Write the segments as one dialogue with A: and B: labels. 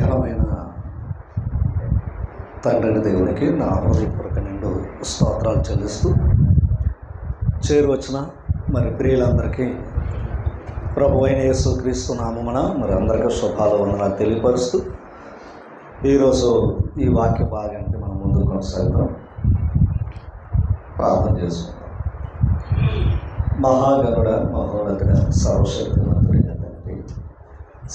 A: ఘనమైన తండ్రి దేవునికి నా హృదయపూర్వక నిండు స్తోత్రాలు చెల్లిస్తూ చేరువచ్చిన మరి ప్రియులందరికీ ప్రభు అయిన యేసుక్రీస్తు నామమున మరి అందరికీ శుభాలు వందనాలు తెలియపరుస్తూ ఈరోజు ఈ వాక్య భాగానికి మనం ముందుకు కొనసాగుతాం. ప్రార్థన చేసుకుందాం. మహాగరుడ మహోన్నతుడ సర్వశక్తిమంతుడైన తండ్రి,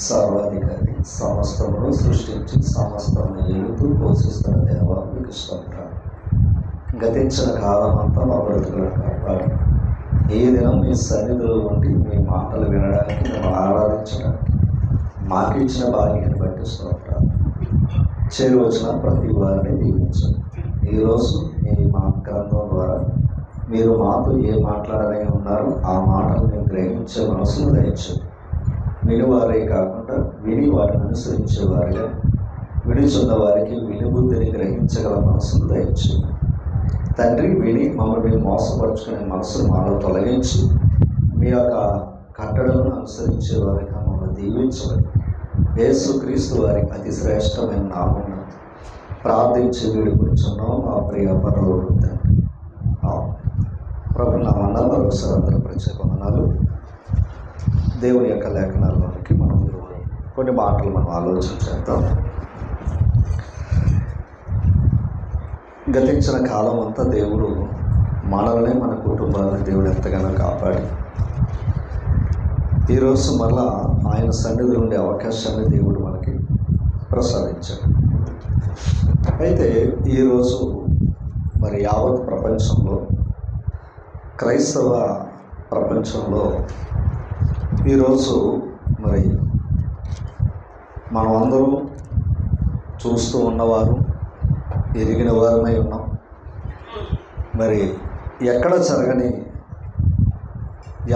A: సర్వాధికారి, సమస్తమును సృష్టించి సమస్తమును ఏలుతూ పోషిస్తున్న దేవ మీకు స్తోత్రం. గతించిన కాలం అంతా మా బ్రతుకులను కాపాడి ఈ దినం మీ సన్నిధిలో ఉండి మీ మాటలు వినడానికి, మిమ్మల్ని ఆరాధించడానికి మాకు ఇచ్చిన భాగ్యాన్ని బట్టి స్తోత్రాలు. చేరువచ్చిన ప్రతి వారిని దీవించండి. ఈరోజు మీ మా గ్రంథం ద్వారా మీరు మాతో ఏ మాట్లాడాలని ఉన్నారో ఆ మాటలు మేము గ్రహించే మనసును దయచేయండి. వినివారే కాకుండా విని వారిని అనుసరించేవారుగా, వినిచున్న వారికి వినిబుద్ధిని గ్రహించగల మనసును దయచేయండి. తండ్రి, విని మమ్మల్ని మోసపరుచుకునే మనసును మాలో తొలగించి మీ యొక్క కట్టడలను అనుసరించేవారిగా మమ్మల్ని దీవించమని యేసుక్రీస్తు వారి అతి శ్రేష్టమైన నామమున ప్రార్థించి వేడుకొనుచున్నాం మా ప్రియ పరలోకపు తండ్రి. ప్రభు నామమున మరొకసారి అందరూ ప్రత్యేక వందనాలు. దేవుని యొక్క లేఖనాల్లోనికి మనం కొన్ని మాటలు మనం ఆలోచన చేద్దాం. గతించిన కాలం అంతా దేవుడు మనల్ని, మన కుటుంబాలను దేవుడు ఎంతగానో కాపాడి ఈరోజు మళ్ళా ఆయన సన్నిధిలో ఉండే అవకాశాన్ని దేవుడు మనకి ప్రసాదించాడు. అయితే ఈరోజు మరి యావత్ ప్రపంచంలో, క్రైస్తవ ప్రపంచంలో ఈరోజు మరి మనం అందరూ చూస్తూ ఉన్నవారు, ఎరిగిన వారమై ఉన్నాం. మరి ఎక్కడ జరగని,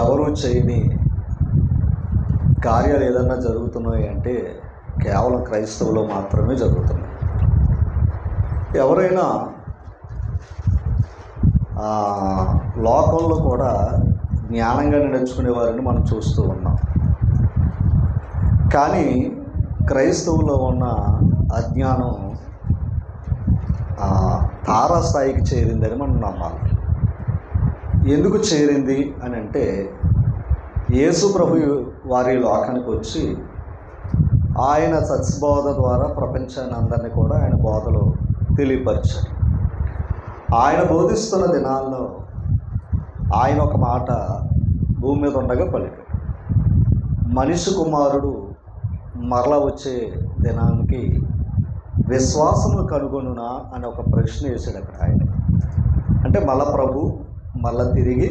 A: ఎవరు చేయని కార్యాలు ఏదన్నా జరుగుతున్నాయి అంటే కేవలం క్రైస్తవులో మాత్రమే జరుగుతున్నాయి. ఎవరైనా లోకంలో కూడా జ్ఞానంగా నడుచుకునే వారిని మనం చూస్తూ ఉన్నాం. కానీ క్రైస్తవులో ఉన్న అజ్ఞానం తారాస్థాయికి చేరిందని మనం నమ్మాలి. ఎందుకు చేరింది అని అంటే, యేసు ప్రభు వారి లోకానికి వచ్చి ఆయన సత్యబోధ ద్వారా ప్రపంచాన్ని అందరినీ కూడా ఆయన బోధలో తెలియపరిచాడు. ఆయన బోధిస్తున్న దినాల్లో ఆయన ఒక మాట భూమి మీద ఉండగా పలికాడు. మనిషి కుమారుడు మరలా వచ్చే దినానికి విశ్వాసము కనుగొనునా అని ఒక ప్రశ్న వేసాడు అక్కడ ఆయన. అంటే మళ్ళా ప్రభు మళ్ళా తిరిగి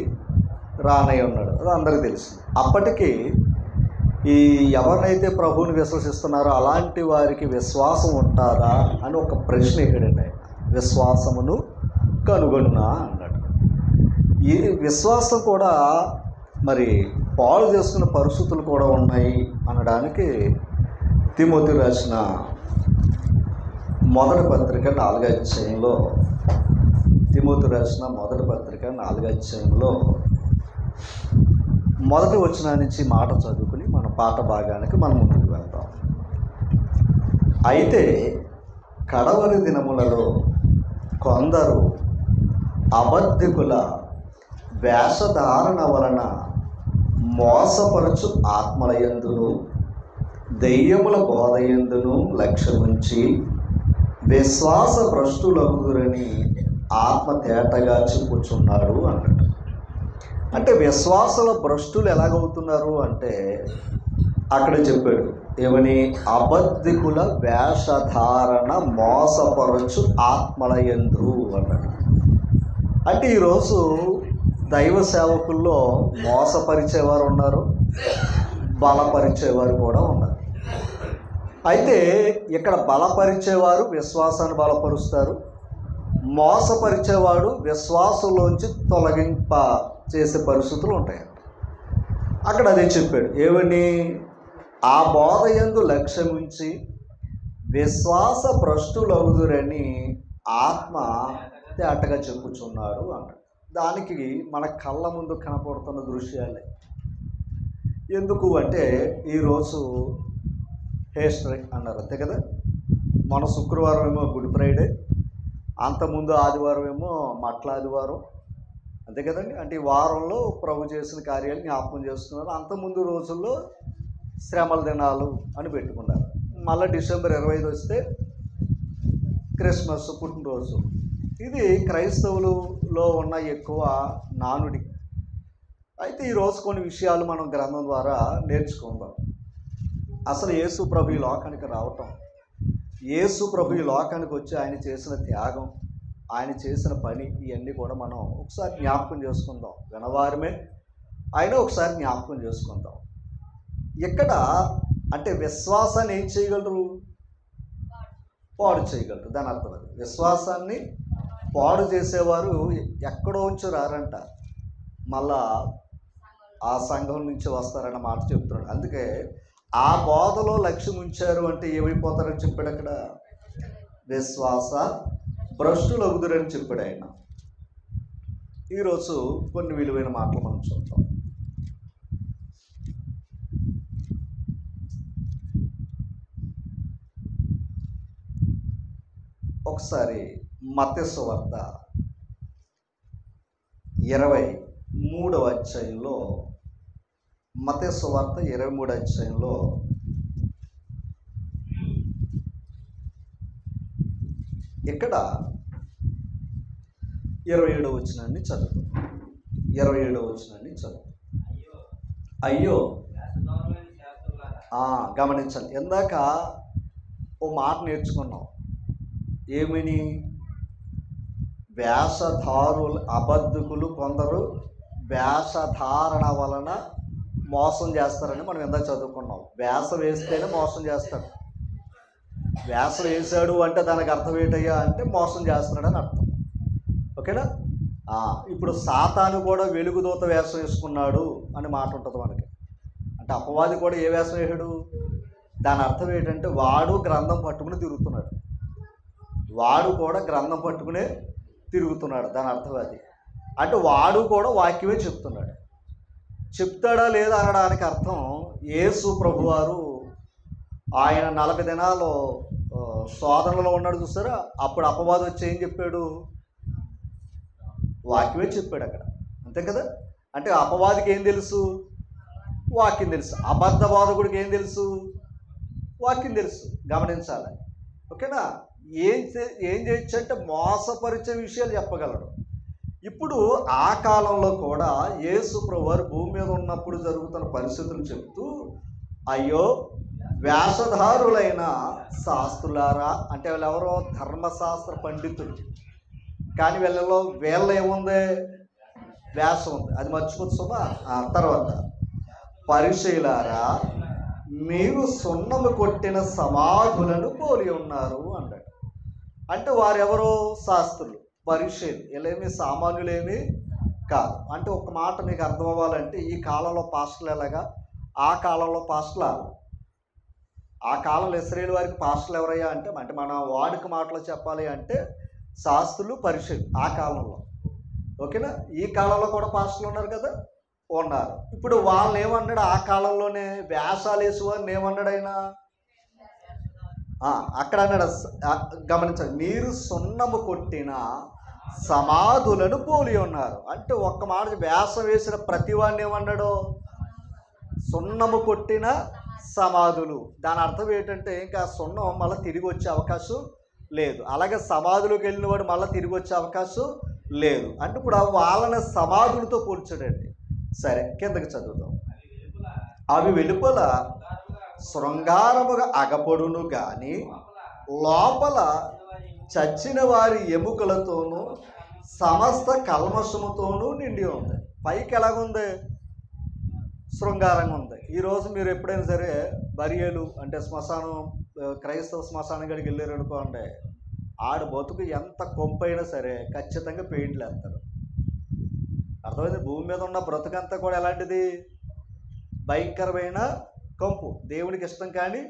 A: రానై ఉన్నాడు, అది అందరికీ తెలుసు. అప్పటికి ఈ ఎవరినైతే ప్రభువుని విశ్వసిస్తున్నారో అలాంటి వారికి విశ్వాసం ఉంటుందా అని ఒక ప్రశ్న వేసాడండి ఆయన. విశ్వాసమును కనుగొనునా అన్నాడు. ఈ విశ్వాసం కూడా మరి పాలు చేసుకున్న పరిస్థితులు కూడా ఉన్నాయి అనడానికి తిమోతి రాసిన మొదటి పత్రిక 4వ అధ్యాయంలో, తిమోతి రాసిన మొదటి పత్రిక 4వ అధ్యాయంలో మొదటి వచనం నుంచి మాట చదువుకుని మన పాఠ భాగానికి మనం ముందుకు వెళ్తాం. అయితే కడవరి దినములలో కొందరు అబద్ధికుల వేషధారణ వలన మోసపరచు ఆత్మలయందును దెయ్యముల బోధయందును లక్ష్యముంచి విశ్వాస భ్రష్టులగుదురని ఆత్మ తేటగా చెప్పుచున్నాడు అన్నట్టు. అంటే విశ్వాసుల భ్రష్టులు ఎలాగవుతున్నారు అంటే అక్కడ చెప్పాడు ఏమని, అబద్ధికుల వేషధారణ మోసపరచు ఆత్మలయందు అన్నాడు. అంటే ఈరోజు దైవ సేవకుల్లో మోసపరిచేవారు ఉన్నారు, బలపరిచేవారు కూడా ఉన్నారు. అయితే ఇక్కడ బలపరిచేవారు విశ్వాసాన్ని బలపరుస్తారు, మోసపరిచేవాడు విశ్వాసంలోంచి తొలగింప చేసే పరిస్థితులు ఉంటాయి. అక్కడ అదే చెప్పాడు ఏమని, ఆ బోధ యందు లక్ష్యముంచి విశ్వాస భ్రష్టులగుదురని ఆత్మ తేటగా చెప్పుచున్నాడు అన్నాడు. దానికి మన కళ్ళ ముందు కనపడుతున్న దృశ్యాలే. ఎందుకు అంటే ఈరోజు హిస్టరీ అన్నారు, అంతే కదా. మన శుక్రవారం ఏమో గుడ్ ఫ్రైడే, అంతకుముందు ఆదివారం ఏమో మట్ల ఆదివారం, అంతే కదండి. అంటే ఈ వారంలో ప్రభు చేసిన కార్యాలు జ్ఞాపకం చేస్తున్నారు. అంతకుముందు రోజుల్లో శ్రమల దినాలు అని పెట్టుకున్నారు. మళ్ళీ డిసెంబర్ 25 వస్తే క్రిస్మస్, పుట్టినరోజు. ఇది క్రైస్తవులలో ఉన్న ఎక్కువ నానుడి. అయితే ఈరోజు కొన్ని విషయాలు మనం గ్రంథం ద్వారా నేర్చుకుందాం. అసలు యేసు ప్రభు ఈ లోకానికి రావటం, యేసు ప్రభు ఈ లోకానికి వచ్చి ఆయన చేసిన త్యాగం, ఆయన చేసిన పని, ఇవన్నీ కూడా మనం ఒకసారి జ్ఞాపకం చేసుకుందాం. వినవారమే ఆయన ఒకసారి జ్ఞాపకం చేసుకుందాం. ఇక్కడ అంటే విశ్వాసాన్ని ఏం చేయగలరు? పాడు చేయగలరు. దాని అర్థం అది. విశ్వాసాన్ని పాడు చేసేవారు ఎక్కడో ఉంచి రారంట, మళ్ళా ఆ సంఘం నుంచి వస్తారన్న మాట చెప్తున్నాడు. అందుకే ఆ బోధలో లక్ష్యం ఉంచారు అంటే ఏమైపోతారని చెప్పాడు అక్కడ? విశ్వాస భ్రష్టులు అవుదురని చెప్పాడు ఆయన. ఈరోజు కొన్ని విలువైన మాటలు మనం చూద్దాం. ఒకసారి మత్తయి సువార్త 23వ అధ్యాయంలో, మత్తయి సువార్త 23వ అధ్యాయంలో ఇక్కడ 27వ వచనాన్ని చదువు. 27వ వచనాన్ని చదువు. అయ్యో, గమనించాలి. ఇందాక ఓ మాట నేర్చుకున్నాం. ఏమని? వేషధారులు, అబద్ధకులు కొందరు వేషధారణ వలన మోసం చేస్తారని మనం ఇందాక చదువుకున్నాం. వేష వేస్తేనే మోసం చేస్తాడు. వేషం వేసాడు అంటే దానికి అర్థం ఏంటయ్యా అంటే మోసం చేస్తున్నాడని అర్థం. ఓకేనా? ఇప్పుడు సాతాను కూడా వెలుగుదూత వేషం వేసుకున్నాడు అని మాట ఉంటుంది మనకి. అంటే అపవాది కూడా ఏ వేషం వేసాడు? దాని అర్థం ఏంటంటే వాడు గ్రంథం పట్టుకుని తిరుగుతున్నాడు. వాడు కూడా గ్రంథం పట్టుకునే తిరుగుతున్నాడు. దాని అర్థం అది. అంటే వాడు కూడా వాక్యమే చెప్తున్నాడు. చెప్తాడా లేదా అనడానికి అర్థం, యేసు ప్రభువారు ఆయన 40 దినాలు శోధనలో ఉన్నాడు చూస్తారా, అప్పుడు అపవాది వచ్చి ఏం చెప్పాడు? వాక్యమే చెప్పాడు అక్కడ, అంతే కదా. అంటే అపవాదికి ఏం తెలుసు? వాక్యం తెలుసు. అబద్ధ బోధకుడికి ఏం తెలుసు? వాక్యం తెలుసు. గమనించాలి. ఓకేనా? ఏం చేయొచ్చు అంటే మోసపరిచే విషయాలు చెప్పగలడు. ఇప్పుడు ఆ కాలంలో కూడా యేసు ప్రభువారు భూమి మీద ఉన్నప్పుడు జరుగుతున్న పరిస్థితులు చెప్తూ, అయ్యో వేషధారులైన శాస్త్రులారా, అంటే వీళ్ళు ఎవరో ధర్మశాస్త్ర పండితులు, కానీ వీళ్ళ ఏముంది? వేషం ఉంది. అది మర్చిపోతుమా? తర్వాత పరిచయులారా, మీరు సున్నము కొట్టిన సమాధులను పోలి ఉన్నారు అన్నాడు. అంటే వారెవరో శాస్త్రులు, పరిచయులు. వీళ్ళేమి సామాన్యులేమి కాదు. అంటే ఒక మాట మీకు అర్థం అవ్వాలంటే, ఈ కాలంలో పాస్టర్లు ఎలాగా, ఆ కాలంలో పాస్టర్లు, ఆ కాలంలో ఇశ్రాయేలు వారికి పాస్టర్లు ఎవరయ్యా అంటే మన వాడుక మాటలో చెప్పాలి అంటే శాస్త్రులు, పరిచయులు ఆ కాలంలో. ఓకేనా? ఈ కాలంలో కూడా పాస్టర్లు ఉన్నారు కదా, ఉన్నారు. ఇప్పుడు వాళ్ళని ఏమన్నాడు? ఆ కాలంలోనే వేషాలు వేసేవారిని ఏమన్నాడు ఆయన? అక్కడ అన్నాడు, గమనించండి, మీరు సున్నము కొట్టిన సమాధులను పోలి ఉన్నారు. అంటే ఒక్క మాట, వేషం వేసిన ప్రతి వాడిని ఏమన్నాడు? సున్నము కొట్టిన సమాధులు. దాని అర్థం ఏంటంటే ఇంకా సున్నం మళ్ళీ తిరిగి వచ్చే అవకాశం లేదు. అలాగే సమాధులకు వెళ్ళిన వాడు మళ్ళీ తిరిగి వచ్చే అవకాశం లేదు. అంటే ఇప్పుడు వాళ్ళని సమాధులతో పోల్చాడండి. సరే, కిందకి చదువుదాం. అవి వెలుపల శృంగారముగా అగపడును గాని లోపల చచ్చిన వారి ఎముకలతోనూ సమస్త కల్మషముతోనూ నిండి ఉంది. పైకి ఎలాగుంది? శృంగారంగా ఉంది. ఈరోజు మీరు ఎప్పుడైనా సరే బరియలు అంటే శ్మశానం, క్రైస్తవ శ్మశానం గడికి వెళ్ళారు అనుకోండి, ఆడు బతుకు ఎంత కొంపైనా సరే ఖచ్చితంగా పెయింట్లు వేస్తారు. అర్థమైంది? భూమి మీద ఉన్న బ్రతుకంతా కూడా ఎలాంటిది? భయంకరమైన కంపు, దేవునికి ఇష్టం కాని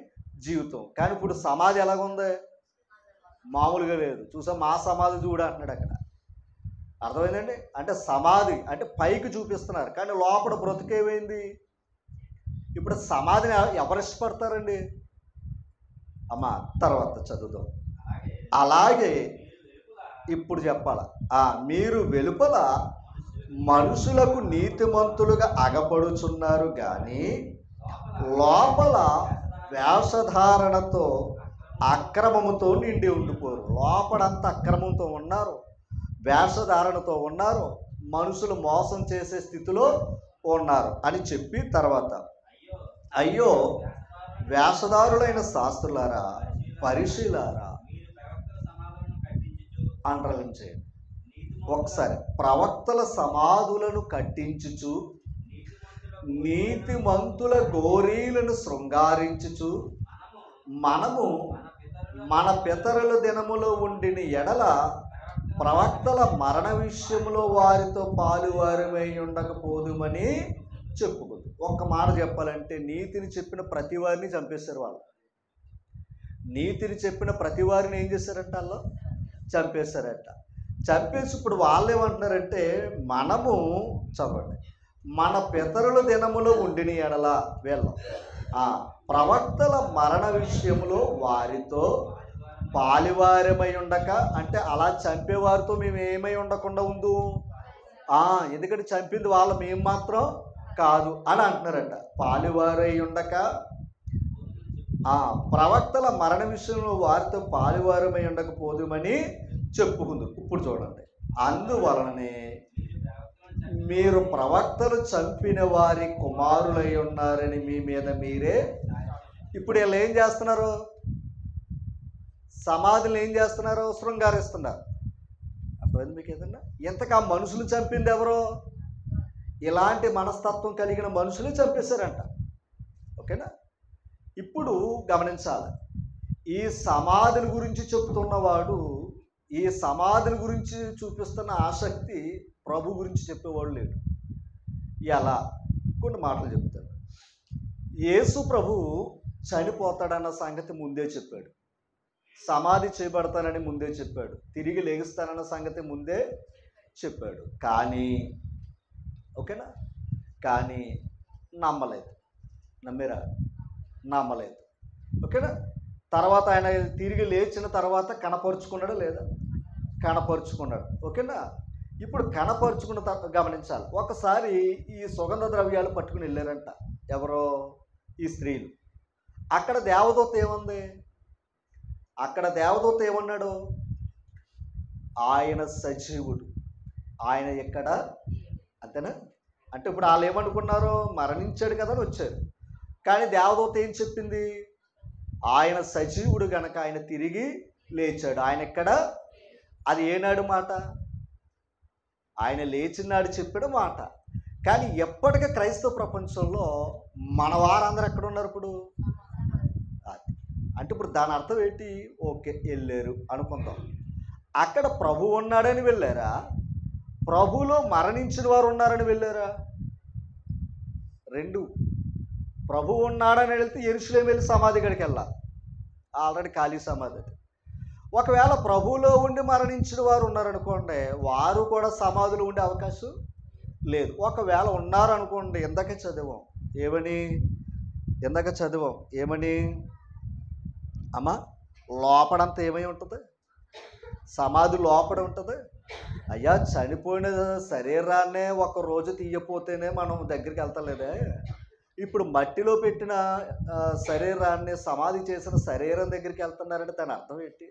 A: జీవితం. కానీ ఇప్పుడు సమాధి ఎలాగుంది? మామూలుగా లేదు. చూసా, మా సమాధి చూడ అంటున్నాడు అక్కడ. అర్థమైందండి? అంటే సమాధి అంటే పైకి చూపిస్తున్నారు, కానీ లోపల బ్రతుకేమైంది? ఇప్పుడు సమాధిని ఎవరు ఇష్టపడతారండి? అమ్మా తర్వాత చదువుదాం. అలాగే ఇప్పుడు చెప్పాల, మీరు వెలుపల మనుషులకు నీతిమంతులుగా అగపడుచున్నారు కానీ లోపల వేషధారణతో అక్రమముతో నిండి ఉండిపోరు. లోపడంతా అక్రమంతో ఉన్నారు, వేషధారణతో ఉన్నారు, మనుషులు మోసం చేసే స్థితిలో ఉన్నారు అని చెప్పి తర్వాత, అయ్యో వేషధారులైన శాస్త్రులారా, పరిశీలారా, అండర్లైన్ చేయండి ఒకసారి, ప్రవక్తల సమాధులను కట్టించుచు నీతిమంతుల గోరీలను శృంగారించుచు మనము మన పితరుల దినములో ఉండిన ఎడల ప్రవక్తల మరణ విషయంలో వారితో పాలువారమై ఉండకపోదుమని చెప్పుకోదు. ఒక్క మాట చెప్పాలంటే, నీతిని చెప్పిన ప్రతి వారిని చంపేశారు వాళ్ళు. నీతిని చెప్పిన ప్రతి వారిని ఏం చేశారంట? వాళ్ళు చంపేశారట. చంపేసి ఇప్పుడు వాళ్ళు ఏమంటున్నారంటే, మనము చదవండి, మన పితరుల దినములో ఉండిన ఎడల వీళ్ళం ప్రవక్తల మరణ విషయంలో వారితో పాలివారమై ఉండక, అంటే అలా చంపేవారితో మేము ఏమై ఉండకుండా ఉండు, ఎందుకంటే చంపింది వాళ్ళ మేము మాత్రం కాదు అని అంటున్నారట. పాలివారై ఉండక ప్రవక్తల మరణ విషయంలో వారితో పాలివారమై ఉండకపోదుమని చెప్పుకుంది. ఇప్పుడు చూడండి, అందువలననే మీరు ప్రవక్తలు చంపిన వారి కుమారులై ఉన్నారని మీ మీద మీరే. ఇప్పుడు వీళ్ళు ఏం చేస్తున్నారు? సమాధులు ఏం చేస్తున్నారు? శృంగారిస్తున్నారు. అర్థమైంది మీకు ఏదన్నా? ఇంతకా మనుషులు చంపింది ఎవరో? ఇలాంటి మనస్తత్వం కలిగిన మనుషులు చంపేశారంట. ఓకేనా? ఇప్పుడు గమనించాలి, ఈ సమాధుల గురించి చెప్తున్నవాడు, ఈ సమాధుల గురించి చూపిస్తున్న ఆసక్తి ప్రభు గురించి చెప్పేవాడు లేడు. ఎలా? కొన్ని మాటలు చెప్తాడు. యేసు ప్రభు చనిపోతాడన్న సంగతి ముందే చెప్పాడు, సమాధి చేయబడతానని ముందే చెప్పాడు, తిరిగి లేగిస్తానన్న సంగతి ముందే చెప్పాడు. కానీ ఓకేనా, కానీ నమ్మలేదు. నమ్మిరా? నమ్మలేదు. ఓకేనా? తర్వాత ఆయన తిరిగి లేచిన తర్వాత కనపరుచుకున్నాడా లేదా? కనపరుచుకున్నాడు. ఓకేనా? ఇప్పుడు కనపరుచుకున్న తర్వాత గమనించాలి, ఒకసారి ఈ సుగంధ ద్రవ్యాలు పట్టుకుని వెళ్ళారంట ఎవరో? ఈ స్త్రీలు. అక్కడ దేవదూత ఏముంది? అక్కడ దేవదూత ఏమన్నాడు? ఆయన సజీవుడు, ఆయన ఎక్కడ, అంతేనా? అంటే ఇప్పుడు వాళ్ళు ఏమనుకున్నారు? మరణించాడు కదా అని వచ్చారు. కానీ దేవదూత ఏం చెప్పింది? ఆయన సజీవుడు గనక ఆయన తిరిగి లేచాడు. ఆయన ఎక్కడ? అది ఏనాడు మాట? ఆయన లేచినాడు చెప్పాడు మాట. కానీ ఎప్పటికీ క్రైస్తవ ప్రపంచంలో మన వారందరూ ఎక్కడ ఉన్నారు ఇప్పుడు? అంటే ఇప్పుడు దాని అర్థం ఏంటి? ఓకే, వెళ్ళారు అనుకుందాం. అక్కడ ప్రభు ఉన్నాడని వెళ్ళారా? ప్రభులో మరణించిన వారు ఉన్నారని వెళ్ళారా? రెండు. ప్రభు ఉన్నాడని వెళ్తే యెరూషలేము వెళ్ళి సమాధి గడికి వెళ్ళాలి, ఆల్రెడీ ఖాళీ సమాధి. ఒకవేళ ప్రభువులో ఉండి మరణించిన వారు ఉన్నారనుకోండి, వారు కూడా సమాధిలో ఉండే అవకాశం లేదు. ఒకవేళ ఉన్నారనుకోండి, ఇందాక చదివాం ఏమని అమ్మా, లోపడంతా ఏమై ఉంటుంది? సమాధి లోపడ ఉంటుంది. అయ్యా, చనిపోయిన శరీరాన్నే ఒక రోజు తీయపోతేనే మనం దగ్గరికి వెళ్తలేదే. ఇప్పుడు మట్టిలో పెట్టిన శరీరాన్ని, సమాధి చేసిన శరీరం దగ్గరికి వెళ్తున్నారంటే దాని అర్థం ఏంటి?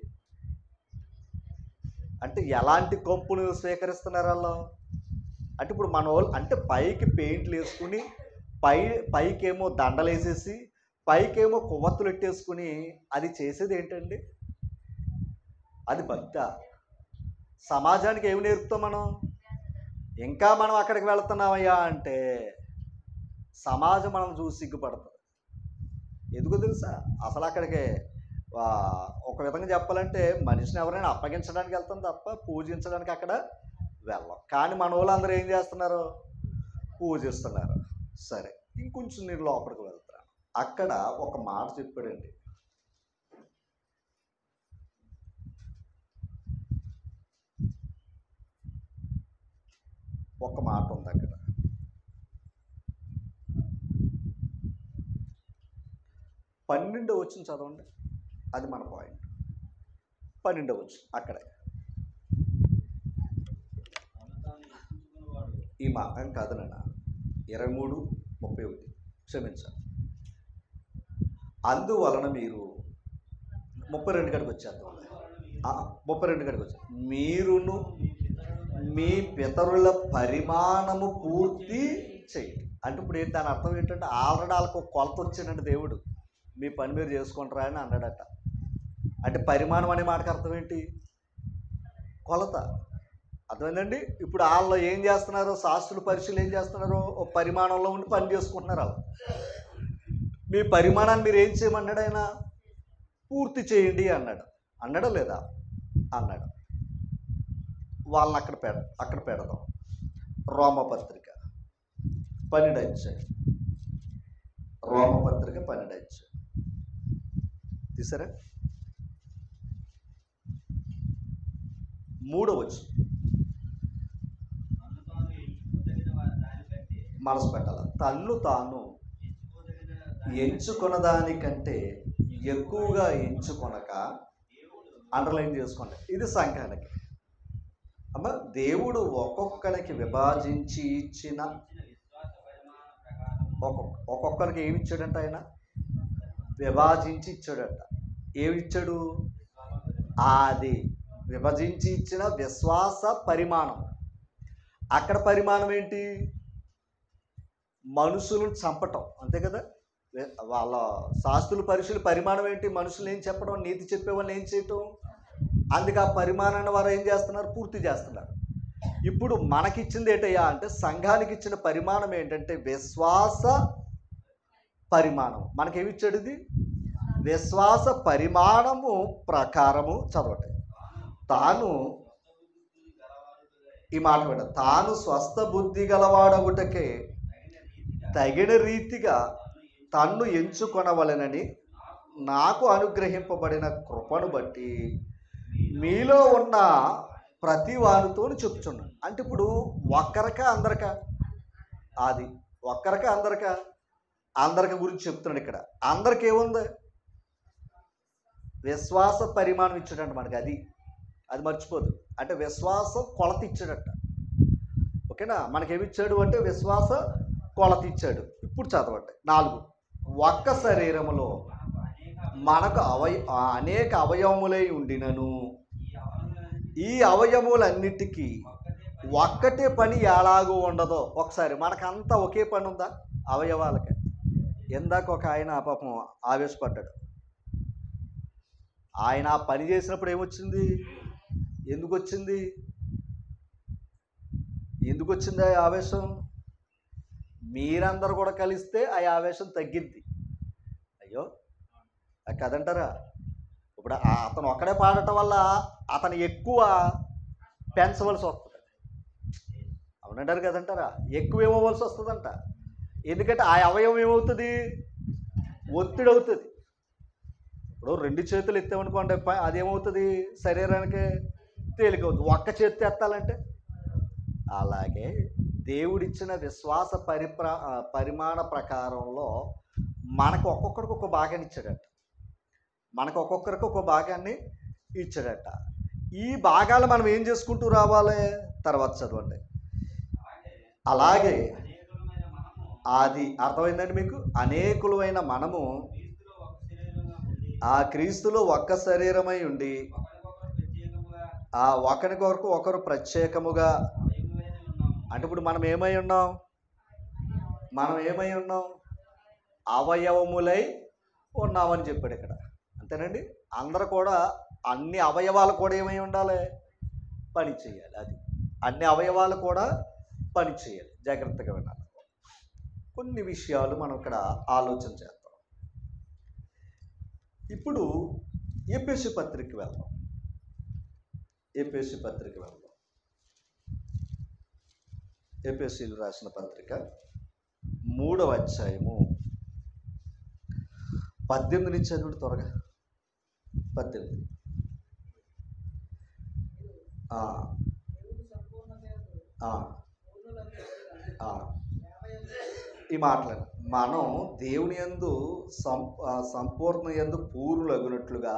A: అంటే ఎలాంటి కంపును స్వీకరిస్తున్నారు వాళ్ళు? అంటే ఇప్పుడు మన వాళ్ళు అంటే పైకి పెయింట్లు వేసుకుని, పైకేమో దండలు వేసేసి, పైకేమో కొవ్వొత్తులు పెట్టేసుకుని అది చేసేది ఏంటండి? అది భక్తి. సమాజానికి ఏమి నేర్పుతాం మనం? ఇంకా మనం అక్కడికి వెళుతున్నామయ్యా అంటే సమాజం మనం చూసి సిగ్గుపడుతుంది. ఎందుకు తెలుసా? అసలు అక్కడికి ఒక విధంగా చెప్పాలంటే మనిషిని ఎవరైనా అప్పగించడానికి వెళ్తాం తప్ప పూజించడానికి అక్కడ వెళ్ళాం. కానీ మన వాళ్ళందరూ ఏం చేస్తున్నారు? పూజిస్తున్నారు. సరే, ఇంకొంచెం నేను లోపలికి వెళ్తాను. అక్కడ ఒక మాట చెప్పాడండి. ఒక మాట ఉంది అక్కడ. 12వ వచనం చదవండి.
B: అది మన పాయింట్. 12వ వచనం అక్కడే ఈ మాట కాదనన్న 23:31 క్షమించాలి. అందువలన మీరు 32 గడికి వచ్చేద్దాం. 32 గడికి వచ్చారు. మీరును మీ పితరుల పరిమాణము పూర్తి చేయండి. అంటే ఇప్పుడు ఏంటి దాని అర్థం ఏంటంటే ఆల్రెడీ వాళ్ళకు కొలత వచ్చిందండి దేవుడు, మీ పని మీరు చేసుకుంటారా అని అన్నాడట. అంటే పరిమాణం అనే మాటకు అర్థం ఏంటి? కొలత. అర్థమైందండి. ఇప్పుడు వాళ్ళు ఏం చేస్తున్నారు, శాస్త్రుల పరీక్షలు ఏం చేస్తున్నారు, పరిమాణంలో ఉండి పని చేసుకుంటున్నారు. వాళ్ళు మీ పరిమాణాన్ని మీరు ఏం చేయమన్నాడు ఆయన? పూర్తి చేయండి అన్నాడు. అన్నాడా లేదా? అన్నాడు. వాళ్ళని అక్కడ పెడదాం. రోమపత్రిక 12వ అధ్యాయం. రోమపత్రిక 12వ అధ్యాయం తీసారా? 3వ వచనం మనసు పెట్టాల. తన్ను తాను ఎంచుకున్న దానికంటే ఎక్కువగా ఎంచుకొనక, అండర్లైన్ చేసుకోండి, ఇది సంఘానికి. అమ్మ, దేవుడు ఒక్కొక్కరికి విభజించి ఇచ్చిన, ఒక్కొక్కరికి ఏమి ఇచ్చాడంట? ఆయన విభజించి ఇచ్చాడంట. ఏమి ఇచ్చాడు? అది విభజించి ఇచ్చిన విశ్వాస పరిమాణం. అక్కడ పరిమాణం ఏంటి? మనుషులను చంపటం, అంతే కదా. వాళ్ళ శాస్త్రుల పరీక్షలు పరిమాణం ఏంటి? మనుషులు ఏం చెప్పడం, నీతి చెప్పేవాళ్ళు ఏం చేయటం. అందుకే ఆ పరిమాణాన్ని వారు ఏం చేస్తున్నారు? పూర్తి చేస్తున్నారు. ఇప్పుడు మనకిచ్చింది ఏంటయ్యా అంటే, సంఘానికి ఇచ్చిన పరిమాణం ఏంటంటే విశ్వాస పరిమాణం. మనకేమి ఇచ్చాడు? ఇది విశ్వాస పరిమాణము ప్రకారము. చదవండి. తాను, ఈ మాట విడ, తాను స్వస్థ బుద్ధి గలవాడగుటకే తగిన రీతిగా తన్ను ఎంచుకొనవలెనని నాకు అనుగ్రహింపబడిన కృపను బట్టి మీలో ఉన్న ప్రతి వారితో చెప్తున్నాను. అంటే ఇప్పుడు ఒక్కరికా అందరికా? అది ఒక్కరికా అందరికా? అందరికి గురించి చెప్తున్నాడు ఇక్కడ. అందరికి ఏముంది? విశ్వాస పరిమాణం ఇచ్చాడంట మనకి. అది మర్చిపోదు. అంటే విశ్వాసం కొలత ఇచ్చాడట. ఓకేనా? మనకేమిచ్చాడు అంటే విశ్వాస కొలత ఇచ్చాడు. ఇప్పుడు చదవండి. 4. ఒక్క శరీరములో మనకు అనేక అవయవములై ఉండినను ఈ అవయవములన్నిటికీ ఒక్కటే పని ఎలాగూ ఉండదో. ఒకసారి మనకంతా ఒకే పని ఉందా అవయవాలకి? ఇందాక ఒక ఆయన పాపం ఆవేశపడ్డాడు. ఆయన ఆ పని చేసినప్పుడు ఏమొచ్చింది? ఎందుకు వచ్చింది ఆ ఆవేశం? మీరందరూ కూడా కలిస్తే ఆ ఆవేశం తగ్గిద్ది. అయ్యో కదంటారా? ఇప్పుడు అతను ఒక్కడే పాడటం వల్ల అతను ఎక్కువ పెంచవలసి వస్తుంది. అవునంటారు కదంటారా? ఎక్కువ ఏమవ్వాల్సి వస్తుందంట. ఎందుకంటే ఆ అవయవం ఏమవుతుంది? ఒత్తిడి అవుతుంది. ఇప్పుడు 2 చేతులు ఎత్తామనుకోండి, అదేమవుతుంది? శరీరానికి తేలికవుతుంది. ఒక్క చేతి ఎత్తాలంటే అలాగే దేవుడిచ్చిన విశ్వాస పరిమాణ ప్రకారంలో మనకు ఒక్కొక్కరికి ఒక భాగాన్ని ఇచ్చాడట. ఈ భాగాలు మనం ఏం చేసుకుంటూ రావాలి? తర్వాత చదవండి. అలాగే అది అర్థమైందండి మీకు? అనేకులమైన మనము ఆ క్రీస్తులో ఒక్క శరీరమై ఉండి ఆ ఒకరికొరకు ఒకరు ప్రత్యేకముగా. అంటే ఇప్పుడు మనం ఏమై ఉన్నాం? అవయవములై ఉన్నామని చెప్పాడు ఇక్కడ. అంతేనండి. అందరూ కూడా అన్ని అవయవాలు కూడా ఏమై ఉండాలి? పని చేయాలి. అది అన్ని అవయవాలు కూడా పని చేయాలి. జాగ్రత్తగా వినాలి. కొన్ని విషయాలు మనం ఇక్కడ ఆలోచన చేద్దాం. ఇప్పుడు ఎఫెసీ పత్రిక వెళ్దాం. ఎఫెసీలు రాసిన పత్రిక 3వ అధ్యాయము 18 నుంచి చదువుడు త్వరగా. 18. ఈ మాటలు మనం దేవుని యందు సంపూర్ణ యందు పూర్ణులగునట్లుగా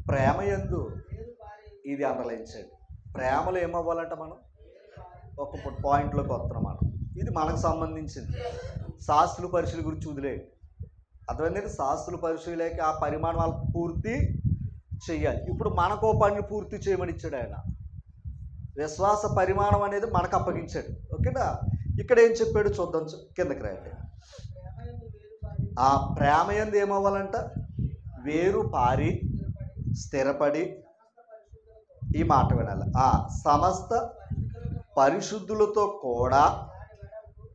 B: ప్రేమ యందు, ఇది అండర్లైన్చండి. ప్రేమలో ఏమవ్వాలంట మనం ఒక పాయింట్లోకి వస్తున్నాం మనం. ఇది మనకు సంబంధించింది. శాస్త్రుల పరిశీలి గురించి వదిలేయండి. అర్థమైందండి? శాస్త్రుల పరిశీలేక ఆ పరిమాణాలు పూర్తి చెయ్యాలి. ఇప్పుడు మనకో పని పూర్తి చేయమని ఇచ్చాడు ఆయన. విశ్వాస పరిమాణం అనేది మనకు అప్పగించాడు. ఓకేనా? ఇక్కడ ఏం చెప్పాడు చూద్దాం. కిందకి రండి. ఆ ప్రేమ యందు ఏమవ్వాలంట? వేరు పారి స్థిరపడి, ఈ మాట వినాలి, ఆ సమస్త పరిశుద్ధులతో కూడా.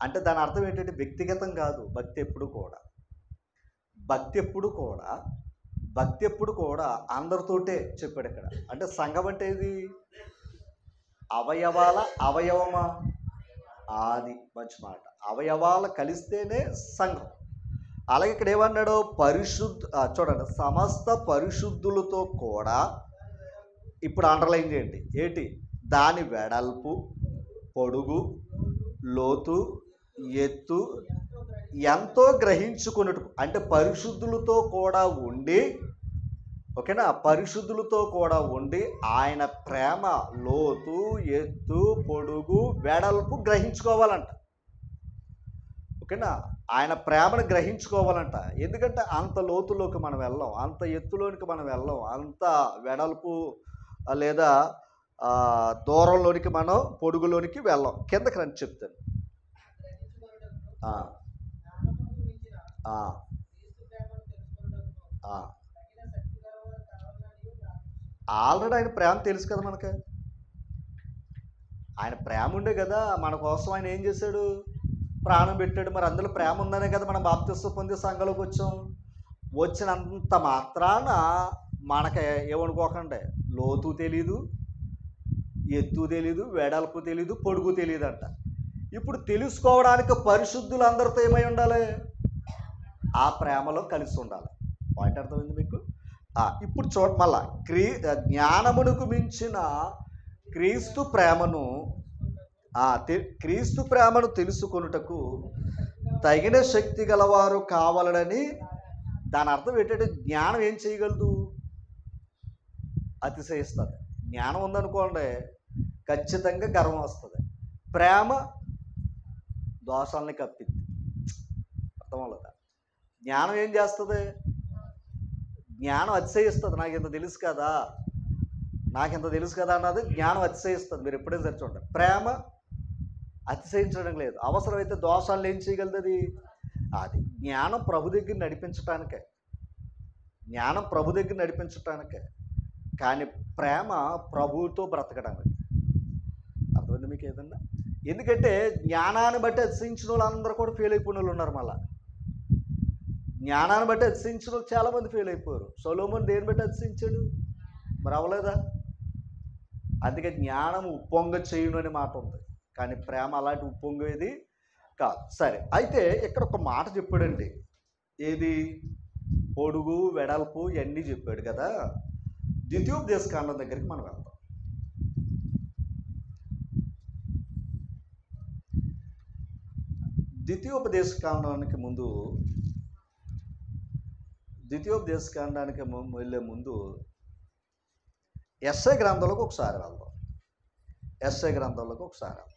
B: అంటే దాని అర్థం ఏంటంటే వ్యక్తిగతం కాదు. భక్తి ఎప్పుడు కూడా అందరితోటే చెప్పాడు ఇక్కడ. అంటే సంఘం అంటే ఇది అవయవమా? అది మంచి మాట. అవయవాలు కలిస్తేనే సంఘం. అలాగే ఇక్కడ ఏమన్నాడు? చూడండి, సమస్త పరిశుద్ధులతో కూడా. ఇప్పుడు అండర్లైన్ చేయండి. ఏంటి? దాని వెడల్పు, పొడుగు, లోతు, ఎత్తు ఎంతో గ్రహించుకున్నట్టు. అంటే పరిశుద్ధులతో కూడా ఉండి, ఓకేనా, పరిశుద్ధులతో కూడా ఉండి ఆయన ప్రేమ లోతు, ఎత్తు, పొడుగు, వెడల్పు గ్రహించుకోవాలంట. ఓకేనా? ఆయన ప్రేమను గ్రహించుకోవాలంట. ఎందుకంటే అంత లోతులోకి మనం వెళ్ళాం, అంత ఎత్తులోనికి మనం వెళ్ళాం, అంత వెడల్పు లేదా దూరంలోనికి మనం పొడుగులోనికి వెళ్ళాం. కిందకి రండి చెప్తాను. ఆల్రెడీ ఆయన ప్రేమ తెలుసు కదా మనకి. ఆయన ప్రేమ ఉండే కదా మన కోసం ఆయన ఏం చేశాడు? ప్రాణం పెట్టాడు. మరి అందులో ప్రేమ ఉందనే కదా మనం బాప్తిస్మం పొంది సంఘంలోకి వచ్చాం. వచ్చినంత మాత్రాన మనకి ఏమనుకోకండి, లోతు తెలీదు, ఎత్తు తెలీదు, వెడల్పు తెలీదు, పొడుగు తెలియదు అంట. ఇప్పుడు తెలుసుకోవడానికి పరిశుద్ధులు అందరితో ఏమై ఉండాలి? ఆ ప్రేమలో కలిసి ఉండాలి. పాయింట్ అర్థమైంది మీకు? ఇప్పుడు చూడ మళ్ళా జ్ఞానమునకు మించిన క్రీస్తు ప్రేమను తెలుసుకొనుటకు తగిన శక్తి గలవారు కావాలని. దాని అర్థం ఏంటంటే జ్ఞానం ఏం చేయగలదు? అతిశయిస్తుంది. జ్ఞానం ఉందనుకోండి ఖచ్చితంగా గర్వం వస్తుంది. ప్రేమ దోషాలని కప్పిద్ది. అర్థం అవ్వలేదా? జ్ఞానం ఏం చేస్తుంది? జ్ఞానం అతిశయిస్తుంది. నాకు ఇంత తెలుసు కదా అన్నది జ్ఞానం అతిశయిస్తుంది. మీరు ఎప్పుడైనా సరి చూడండి. ప్రేమ అతిశయించడం లేదు. అవసరమైతే దోషాలను ఏం చేయగలదు? అది జ్ఞానం ప్రభు దగ్గర నడిపించటానికే. కానీ ప్రేమ ప్రభువుతో బ్రతకడానికి. అర్థమైంది మీకు ఏదన్నా? ఎందుకంటే జ్ఞానాన్ని బట్టి అతిశయించిన వాళ్ళందరూ కూడా ఫెయిల్ అయిపోయిన వాళ్ళు ఉన్నారు. మళ్ళీ జ్ఞానాన్ని బట్టి అతిశయించిన వాళ్ళు చాలామంది ఫెయిల్ అయిపోయారు. సొలొమోను దేని బట్టి అతిశయించాడు? మరి అవ్వలేదా? అందుకే జ్ఞానం ఉప్పొంగ చేయును అనే మాట ఉంది. కానీ ప్రేమ అలాంటి ఉప్పొంగేది కాదు. సరే, అయితే ఇక్కడ ఒక మాట చెప్పాడండి. ఏది? పొడుగు, వెడల్పు ఇవన్నీ చెప్పాడు కదా. ద్వితీయోపదేశ కాండం దగ్గరికి మనం వెళ్తాం. ద్వితీయోపదేశ కాండానికి వెళ్ళే ముందు యెషయా గ్రంథంలోకి ఒకసారి వెళ్దాం. యెషయా గ్రంథంలోకి ఒకసారి వెళ్దాం.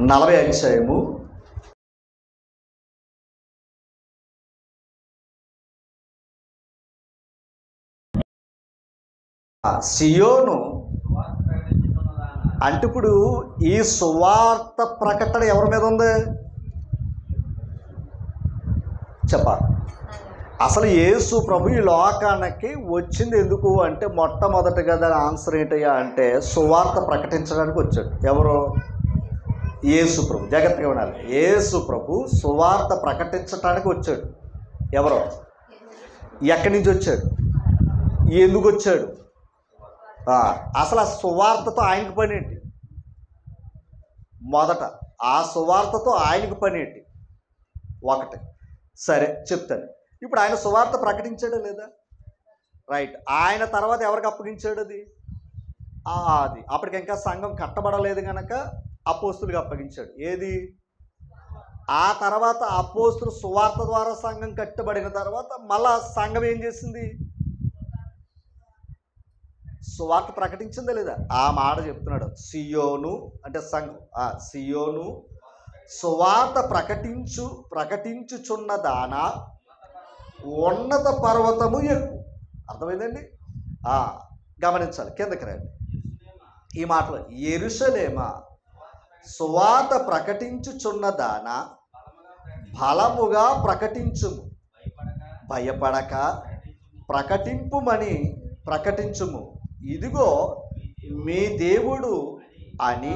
B: 40 అధ్యాయము 40 సియోను అంటే ఇప్పుడు ఈ సువార్త ప్రకటన ఎవరి మీద ఉంది? చెప్పాలి. అసలు యేసు ప్రభు ఈ లోకానికి వచ్చింది ఎందుకు అంటే మొట్టమొదటిగా దాని ఆన్సర్ ఏంటయ్యా అంటే సువార్త ప్రకటించడానికి వచ్చాడు. ఎవరు? యేసు ప్రభు. జాగ్రత్తగా ఉండాలి. యేసు ప్రభు సువార్త ప్రకటించడానికి వచ్చాడు. ఎవరు? ఎక్కడి నుంచి వచ్చాడు? ఎందుకు వచ్చాడు? అసలు ఆ సువార్తతో ఆయనకు పని ఏంటి? మొదట ఆ సువార్తతో ఆయనకు పని ఏంటి? ఒకటి. సరే చెప్తాను. ఇప్పుడు ఆయన సువార్త ప్రకటించాడా లేదా? రైట్. ఆయన తర్వాత ఎవరికి అప్పగించాడు అది? అది అప్పటికి ఇంకా సంఘం కట్టబడలేదు కనుక అపోస్తులకు అప్పగించాడు. ఏది? ఆ తర్వాత అపోస్తులు సువార్త ద్వారా సంఘం కట్టబడిన తర్వాత మళ్ళా సంఘం ఏం చేసింది? సువార్త ప్రకటించిందా లేదా? ఆ మాట చెప్తున్నాడు. సియోను అంటే సంఘం. సియోను సువార్త ప్రకటించుచున్న దానా ఉన్నత పర్వతము ఎక్కువ. అర్థమైందండి? గమనించాలి, కిందకి రండి. ఈ మాటలు, యెరూషలేమా సువార్త ప్రకటించుచున్న దానా బలముగా ప్రకటించుము, భయపడక ప్రకటించుము. ఇదిగో మీ దేవుడు అని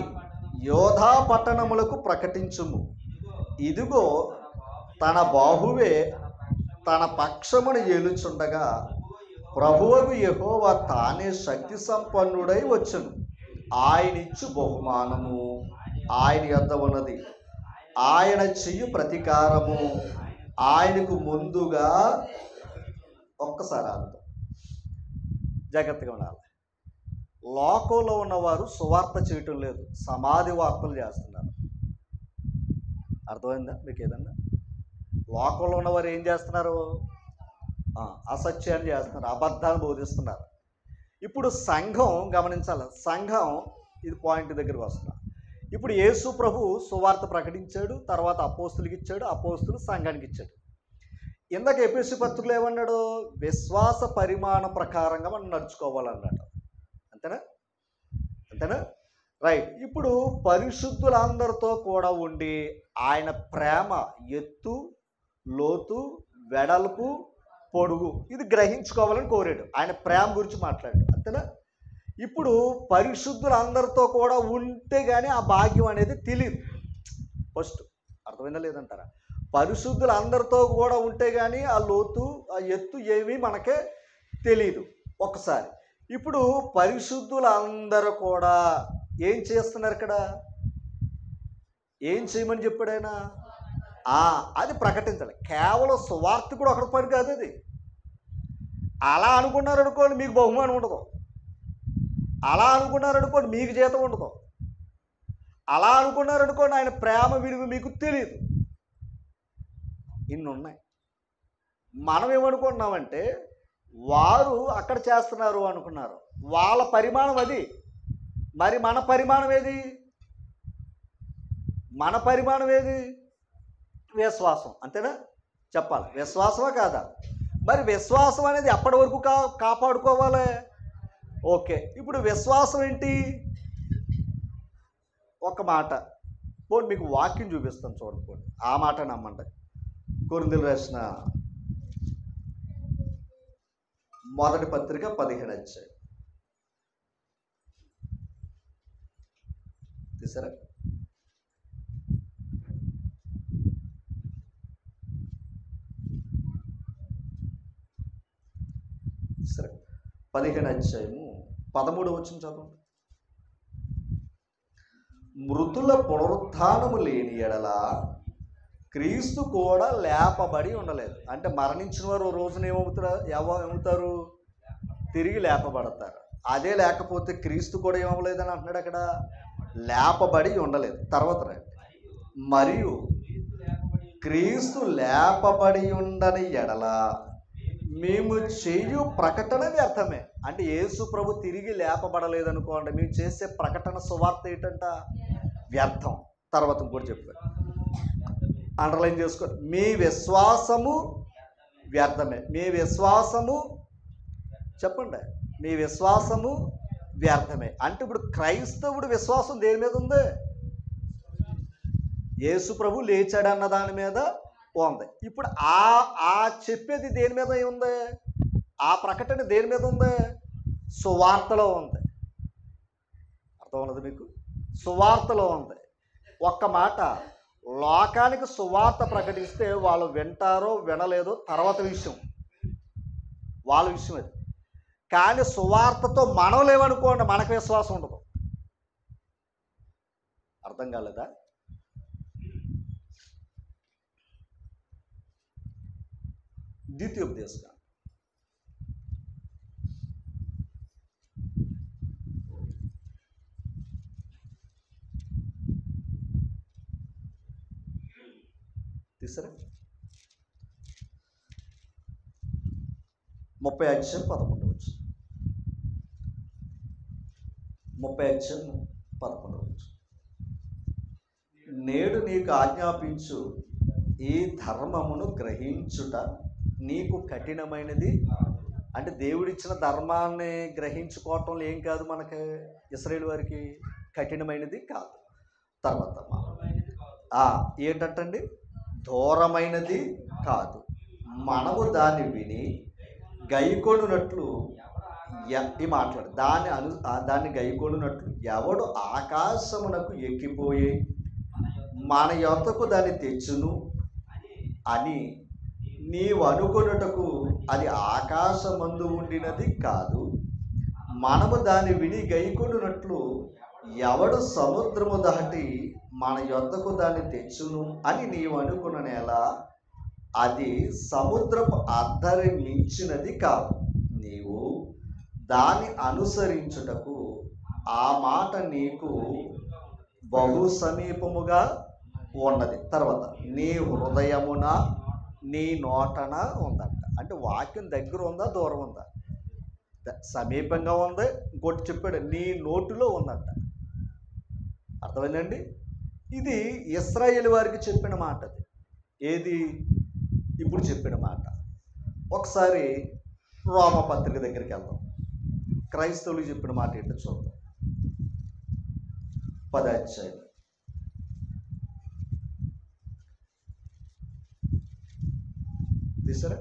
B: యోధా పట్టణములకు ప్రకటించుము. ఇదిగో తన బాహువే తన పక్షమును ఏలుచుండగా ప్రభువగు యెహోవా తానే శక్తి సంపన్నుడై వచ్చును. ఆయనిచ్చు బహుమానము ఆయన యొద్ద ఉన్నది, ఆయన చెయ్యు ప్రతీకారము ఆయనకు ముందుగా. ఒక్కసారి అర్థం జాగ్రత్తగా ఉండాలి. లోకంలో ఉన్నవారు సువార్త చేయటం లేదు, సమాధి వార్తలు చేస్తున్నారు. అర్థమైందా మీకు? ఏదన్నా లోకంలో ఉన్నవారు ఏం చేస్తున్నారు? అసత్యాన్ని చేస్తున్నారు, అబద్ధాలు బోధిస్తున్నారు. ఇప్పుడు సంఘం గమనించాలి. సంఘం, ఇది పాయింట్ దగ్గరికి వస్తున్నా. ఇప్పుడు యేసు ప్రభు సువార్త ప్రకటించాడు, తర్వాత అపోస్తులకి ఇచ్చాడు, అపోస్తులు సంఘానికి ఇచ్చాడు. ఇందాక ఎఫెసీ పత్రికలో ఏమన్నాడు? విశ్వాస పరిమాణ ప్రకారంగా మనం నడుచుకోవాలన్నాడు. అంతేనా? రైట్. ఇప్పుడు పరిశుద్ధులందరితో కూడా ఉండి ఆయన ప్రేమ ఎత్తు, లోతు, వెడల్పు, పొడుగు ఇది గ్రహించుకోవాలని కోరాడు. ఆయన ప్రేమ గురించి మాట్లాడాడు. అంతేనా? ఇప్పుడు పరిశుద్ధులందరితో కూడా ఉంటే కానీ ఆ భాగ్యం అనేది తెలియదు. ఫస్ట్ అర్థమైందా లేదంటారా? పరిశుద్ధులందరితో కూడా ఉంటే కానీ ఆ లోతు, ఆ ఎత్తు ఏమీ మనకే తెలియదు. ఒకసారి ఇప్పుడు పరిశుద్ధులందరూ కూడా ఏం చేస్తున్నారు? ఇక్కడ ఏం చేయమని చెప్పాడు ఆయన? అది ప్రకటించాలి. కేవలం సువార్తికుడు ఒకటి పని కాదు అది. అలా అనుకున్నారు అనుకోండి మీకు బహుమానం ఉండదు. అలా అనుకున్నారు అనుకోండి మీకు జీతం ఉండదు. అలా అనుకున్నారు అనుకోండి ఆయన ప్రేమ విలువ మీకు తెలియదు. ఇన్ని ఉన్నాయి. మనం ఏమనుకుంటున్నామంటే వారు అక్కడ చేస్తున్నారు అనుకున్నారు, వాళ్ళ పరిమాణం అది. మరి మన పరిమాణం ఏది? మన పరిమాణం ఏది? విశ్వాసం. అంతేనా? చెప్పాలి, విశ్వాసమా కాదా? మరి విశ్వాసం అనేది ఎప్పటి వరకు కాపాడుకోవాలి? ఓకే, ఇప్పుడు విశ్వాసం ఏంటి? ఒక మాట పోనీ మీకు వాక్యం చూపిస్తాను చూడండి. ఆ మాట నమ్మండి. కొరింథీయులకు రాసిన మొదటి పత్రిక 15 అధ్యాయం తీసారా? సరే, 15 అధ్యాయము 13 వచనం చదవండి. మృతుల పునరుత్థానము లేని ఎడల క్రీస్తు కూడా లేపబడి ఉండలేదు. అంటే మరణించిన వారు రోజున ఏమవుతారు? తిరిగి లేపబడతారు. అదే లేకపోతే క్రీస్తు కూడా ఏమవ్వలేదని అంటున్నాడు అక్కడ. లేపబడి ఉండలేదు. తర్వాత రండి. మరియు క్రీస్తు లేపబడి ఉండని ఎడల మేము చేయు ప్రకటన వ్యర్థమే. అంటే యేసు ప్రభు తిరిగి లేపబడలేదు అనుకోండి, మేము చేసే ప్రకటన సువార్త ఏంటంట? వ్యర్థం. తర్వాత ఇంకోటి చెప్పారు, అండర్లైన్ చేసుకోండి. మీ విశ్వాసము వ్యర్థమే. మీ విశ్వాసము చెప్పండి, మీ విశ్వాసము వ్యర్థమే. అంటే ఇప్పుడు క్రైస్తవుడు విశ్వాసం దేని మీద ఉంది? యేసు ప్రభు లేచాడన్న దాని మీద ఉంది. ఇప్పుడు ఆ చెప్పేది దేని మీద ఉంది? ఆ ప్రకటన దేని మీద ఉంది? సువార్తలో ఉంది. అర్థం ఉన్నది మీకు? సువార్తలో ఉంది. ఒక్క మాట, లోకానికి సువార్త ప్రకటిస్తే వాళ్ళు వింటారో వినలేదో తర్వాత విషయం, వాళ్ళ విషయం అది. కానీ సువార్తతో మనం లేవనుకోండి, మనకు విశ్వాసం ఉండదు. అర్థం కాలేదా? ద్వితీయోపదేశకాండం తీసారా 30:11. 30:11. నేడు నీకు ఆజ్ఞాపించు ఈ ధర్మమును గ్రహించుట నీకు కఠినమైనది. అంటే దేవుడిచ్చిన ధర్మాన్ని గ్రహించుకోవటంలో ఏం కాదు, మనకి ఇశ్రాయేలు వారికి కఠినమైనది కాదు. తర్వాత ఏంటంటండి, దూరమైనది కాదు. మనము దాన్ని విని గైకొనున్నట్లు ఈ మాట్లాడు దాన్ని గైకొనున్నట్లు ఎవడు ఆకాశమునకు ఎక్కిపోయి మన యొద్దకు దాన్ని తెచ్చును అని నీవు అనుకొనుటకు అది ఆకాశమందు ఉండినది కాదు. మనము దాన్ని విని గైకొనున్నట్లు ఎవడు సముద్రము దాటి మన యొద్దకు దాన్ని తెచ్చును అని నీవు అనుకునేలా అది సముద్రపు అద్దరి మించినది కాదు. నీవు దాన్ని అనుసరించుటకు ఆ మాట నీకు బహు సమీపముగా ఉన్నది. తర్వాత నీ హృదయమున నీ నోటన ఉందంట. అంటే వాక్యం దగ్గర ఉందా దూరం ఉందా? సమీపంగా ఉంది. ఇంకోటి చెప్పాడు, నీ నోటిలో ఉందంట. అర్థమైందండి? ఇది ఇశ్రాయేలు వారికి చెప్పిన మాట. అది ఏది ఇప్పుడు చెప్పిన మాట. ఒకసారి రోమపత్రిక దగ్గరికి వెళ్దాం. క్రైస్తవులు చెప్పిన మాట ఏంటో చూద్దాం. 10వ అధ్యాయం. తీసారా?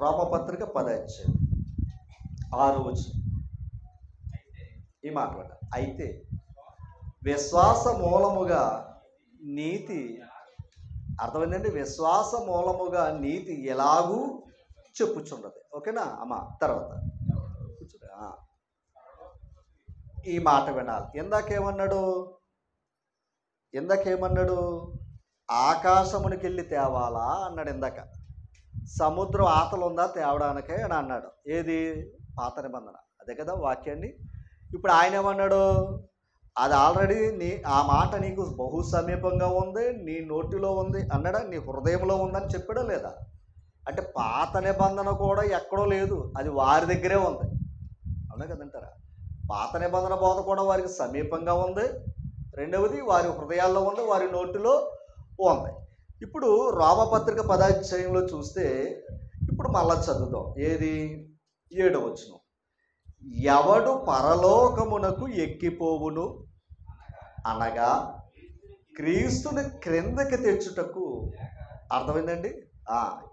B: రోమపత్రిక 10వ అధ్యాయం 6వ వచనం ఈ మాట. అయితే విశ్వాస మూలముగా నీతి, అర్థమైందండి, విశ్వాస మూలముగా నీతి ఎలాగూ చెప్పుచున్నది. ఓకేనా అమ్మా? తర్వాత ఈ మాట వినాలి. ఇందాకేమన్నాడు? ఆకాశమునికి వెళ్ళి తేవాలా అన్నాడు. ఇందాక సముద్రం ఆతలు ఉందా తేవడానికే అని అన్నాడు. ఏది? పాత నిబంధన. అదే కదా వాక్యాన్ని. ఇప్పుడు ఆయన ఏమన్నాడు? అది ఆల్రెడీ ఆ మాట నీకు బహు సమీపంగా ఉంది, నీ నోటిలో ఉంది అన్నాడా? నీ హృదయంలో ఉందని చెప్పాడా లేదా? అంటే పాత నిబంధన కూడా ఎక్కడో లేదు, అది వారి దగ్గరే ఉంది. అవునా కదంటారా? పాత నిబంధన బోధ కూడా వారికి సమీపంగా ఉంది. రెండవది వారి హృదయాల్లో ఉంది, వారి నోటిలో ఉంది. ఇప్పుడు రోమపత్రిక 10వ అధ్యాయంలో చూస్తే ఇప్పుడు మళ్ళా చదువుదాం. ఏది? 7వ వచనం. ఎవడు పరలోకమునకు ఎక్కిపోవును అనగా క్రీస్తుని క్రిందకి తెచ్చుటకు. అర్థమైందండి?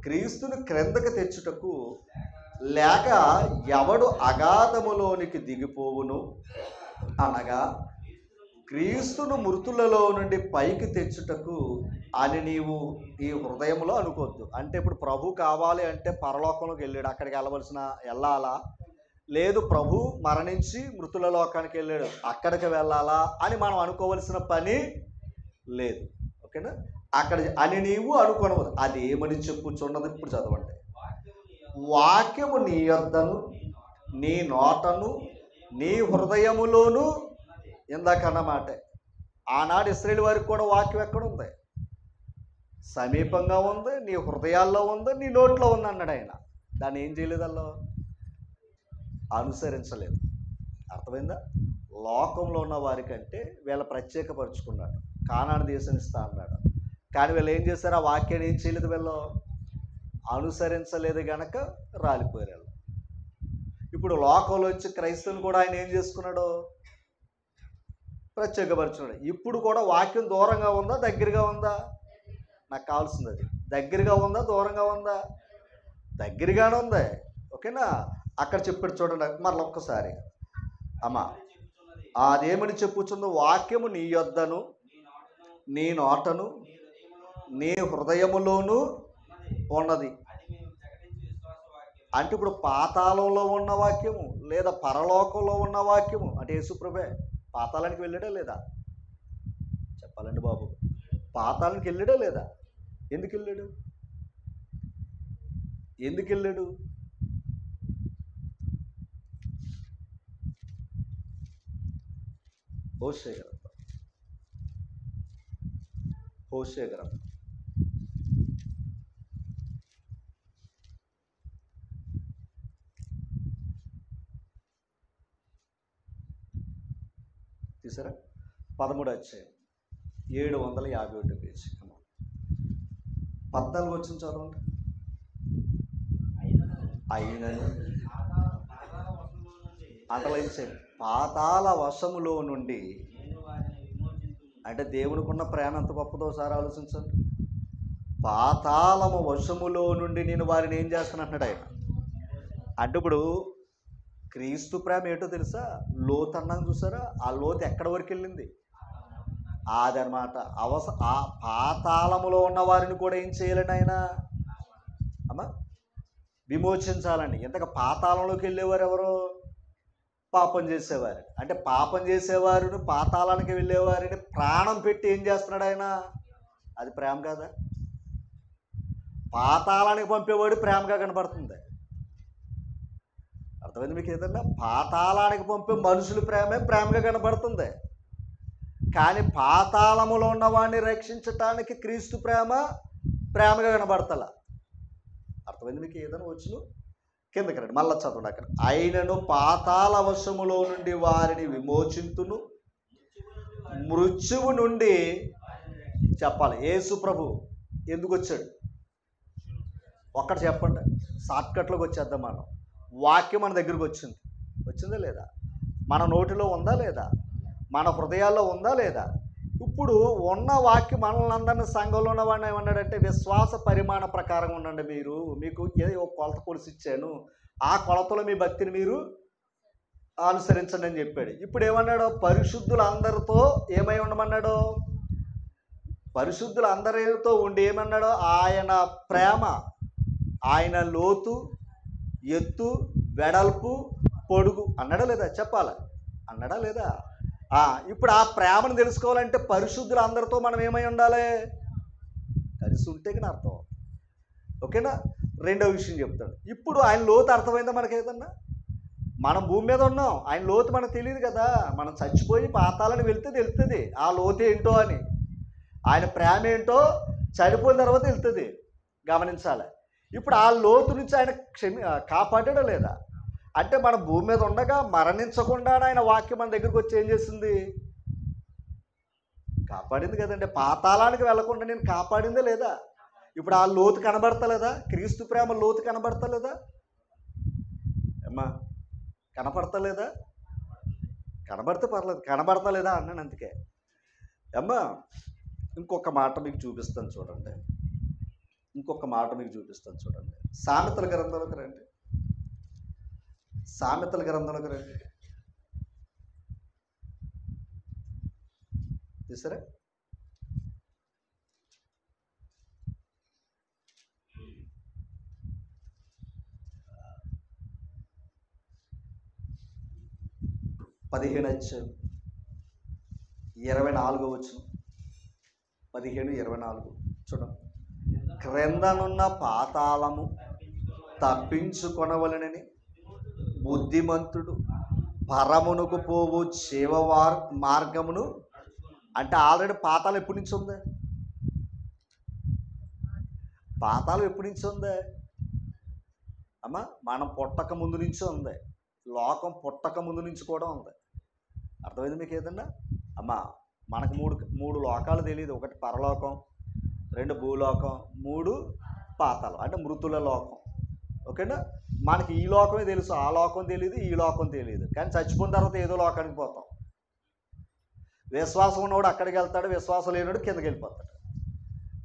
B: క్రీస్తుని క్రిందకి తెచ్చుటకు, లేక ఎవడు అగాధములోనికి దిగిపోవును అనగా క్రీస్తును మృతులలో నుండి పైకి తెచ్చుటకు అని నీవు ఈ హృదయంలో అనుకోవద్దు. అంటే ఇప్పుడు ప్రభు కావాలి అంటే పరలోకంలోకి వెళ్ళాడు, అక్కడికి వెళ్ళాలా? లేదు, ప్రభు మరణించి మృతుల లోకానికి వెళ్ళాడు, అక్కడికి వెళ్ళాలా అని మనం అనుకోవలసిన పని లేదు. ఓకేనా? అక్కడ అని నీవు అనుకోనవద్దు. అది ఏమని చెప్పుచున్నది ఇప్పుడు చదవండి. వాక్యము నీ యొద్దను, నీ నోటను, నీ హృదయములోను. ఇందాకన్నమాట. ఆనాడు ఇశ్రాయేలు వారికి కూడా వాక్యం ఎక్కడ ఉంది? సమీపంగా ఉంది, నీ హృదయాల్లో ఉంది, నీ నోట్లో ఉంది అన్నాడు ఆయన. దాన్ని ఏం చేయలేదు, అల్లో అనుసరించలేదు. అర్థమైందా? లోకంలో ఉన్న వారికంటే వీళ్ళ ప్రత్యేకపరుచుకున్నాడు, కానాను దేశం ఇస్తా అన్నాడు. కానీ వీళ్ళు ఏం చేశారు? ఆ వాక్యాన్ని ఏం చేయలేదు, వీళ్ళు అనుసరించలేదు గనక రాలిపోయారు. ఇప్పుడు లోకంలో వచ్చి క్రైస్తవులు కూడా ఆయన ఏం చేసుకున్నాడు? ప్రత్యేకపరుచున్నాడు. ఇప్పుడు కూడా వాక్యం దూరంగా ఉందా దగ్గరగా ఉందా? నాకు కావాల్సింది అది. దగ్గరగా ఉందా దూరంగా ఉందా? దగ్గరగానే ఉంది. ఓకేనా? అక్కడ చెప్పాడు చూడండి మరలా ఒక్కసారి అమ్మా. అదేమని చెప్పుచుందో, వాక్యము నీ యొద్దను, నీ నోటను, నీ హృదయములోను ఉన్నది. అంటే ఇప్పుడు పాతాళంలో ఉన్న వాక్యము లేదా పరలోకంలో ఉన్న వాక్యము అంటే యేసుప్రభే పాతాళానికి వెళ్ళాడా లేదా? చెప్పాలండి బాబు, పాతాళానికి వెళ్ళాడా లేదా? ఎందుకు వెళ్ళాడు? హోషే గ్రంథం చూసారా 13 అధ్యాయం 751 పేజీ 14 వచ్చిన చదవండి. అయినను అంటలైంచండి, పాతాళ వశములో నుండి అంటే దేవునికున్న ప్రేమ ఎంత గొప్పదో ఒకసారి ఆలోచించండి. పాతాళము వశములో నుండి నేను వారిని ఏం చేస్తానంటున్నాడు ఆయన. అంటే ఇప్పుడు క్రీస్తు ప్రేమ ఏంటో తెలుసా? లోతు అన్నాం చూసారా, ఆ లోతు ఎక్కడి వరకు వెళ్ళింది? అదనమాట. ఆ పాతాళములో ఉన్న వారిని కూడా ఏం చేయాలండి ఆయన? అమ్మా విమోచించాలండి. ఇంతగా పాతాళంలోకి వెళ్ళేవారు ఎవరు? పాపం చేసేవారు. అంటే పాపం చేసేవారిని, పాతాళానికి వెళ్ళేవారిని ప్రాణం పెట్టి ఏం చేస్తున్నాడు ఆయన? అది ప్రేమ కాదా? పాతాళానికి పంపేవాడు ప్రేమగా కనబడుతుంది. అర్థమైంది మీకు ఏదన్నా? పాతాళానికి పంపే మనుషుల ప్రేమగా కనబడుతుంది. కానీ పాతాళములో ఉన్నవాడిని రక్షించటానికి క్రీస్తు ప్రేమగా కనబడతల. అర్థమైంది మీకు ఏదైనా వచ్చును? కిందకి రండి, మళ్ళా చదవండి. అక్కడ అయినను పాతాళ వశములో నుండి వారిని విమోచింతును, మృత్యువు నుండి చెప్పాలి. యేసు ప్రభు ఎందుకు వచ్చాడు? ఒక్కటి చెప్పండి, షార్ట్కట్లోకి వచ్చేద్దాం. మనం వాక్యం మన దగ్గరకు వచ్చిందా లేదా? మన నోటిలో ఉందా లేదా? మన హృదయాల్లో ఉందా లేదా? ఇప్పుడు ఉన్న వాక్యం మనల్ని అందరినీ సంఘంలో ఉన్నవాడిని ఏమన్నాడంటే, విశ్వాస పరిమాణ ప్రకారం ఉండండి. మీకు ఏదో కొలత కొలిసి ఇచ్చాను, ఆ కొలతలో మీ భక్తిని మీరు అనుసరించండి అని చెప్పాడు. ఇప్పుడు ఏమన్నాడు? పరిశుద్ధులందరితో ఏమై ఉండమన్నాడు? పరిశుద్ధులందరితో ఉండి ఏమన్నాడు? ఆయన ప్రేమ, ఆయన లోతు, ఎత్తు, వెడల్పు, పొడుగు అన్నాడా లేదా? చెప్పాలి, అన్నాడా లేదా? ఇప్పుడు ఆ ప్రేమను తెలుసుకోవాలంటే పరిశుద్ధులందరితో మనం ఏమై ఉండాలి? కలిసి ఉంటే కానీ అర్థం. ఓకేనా? రెండో విషయం చెప్తాడు. ఇప్పుడు ఆయన లోతు అర్థమైందా మనకి ఏదన్నా? మనం భూమి మీద ఉన్నాం, ఆయన లోతు మనకు తెలియదు కదా. మనం చచ్చిపోయి పాతాలని వెళ్తే తెలుస్తుంది ఆ లోతు ఏంటో అని. ఆయన ప్రేమ ఏంటో చనిపోయిన తర్వాత వెళ్తుంది. గమనించాలి. ఇప్పుడు ఆ లోతు నుంచి ఆయన కాపాడాడా లేదా? అంటే మన భూమి మీద ఉండగా మరణించకుండా ఆయన వాక్యం మన దగ్గరికి వచ్చి ఏం చేసింది? కాపాడింది కదండి. పాతాళానికి వెళ్లకుండా నేను కాపాడిందే లేదా? ఇప్పుడు ఆ లోతు కనబడతలేదా? క్రీస్తు ప్రేమ లోతు కనబడతలేదా? అమ్మా కనపడతలేదా? కనబడితే పర్లేదు, కనబడతలేదా అన్నాను అందుకే. అమ్మా ఇంకొక మాట మీకు చూపిస్తాను చూడండి. సామెతల గ్రంథంలోకి రండి. చూసారా? పదిహేను 24 15-24 చూడండి. క్రిందనున్న పాతాళము తప్పించుకొనవలనని బుద్ధిమంతుడు పరమునకు పోవు మార్గమును. అంటే ఆల్రెడీ పాతాళం ఎప్పటి నుంచి ఉంది? పాతాళం ఎప్పటి నుంచి ఉంది అమ్మా? మనం పుట్టక ముందు నుంచి ఉంది. లోకం పుట్టక ముందు నుంచి కూడా ఉంది. అర్థమైంది మీకు ఏదన్నా? అమ్మా మనకు మూడు లోకాలు తెలియదు. ఒకటి పరలోకం, 2 భూలోకం, 3 పాతాళం అంటే మృతుల లోకం. ఓకేనా? మనకి ఈ లోకమే తెలుసు, ఆ లోకం తెలియదు, ఈ లోకం తెలియదు. కానీ చచ్చిపోయిన తర్వాత ఏదో లోకానికి పోతాం. విశ్వాసం ఉన్నవాడు అక్కడికి వెళ్తాడు, విశ్వాసం లేనివాడు కిందకి వెళ్ళిపోతాడు.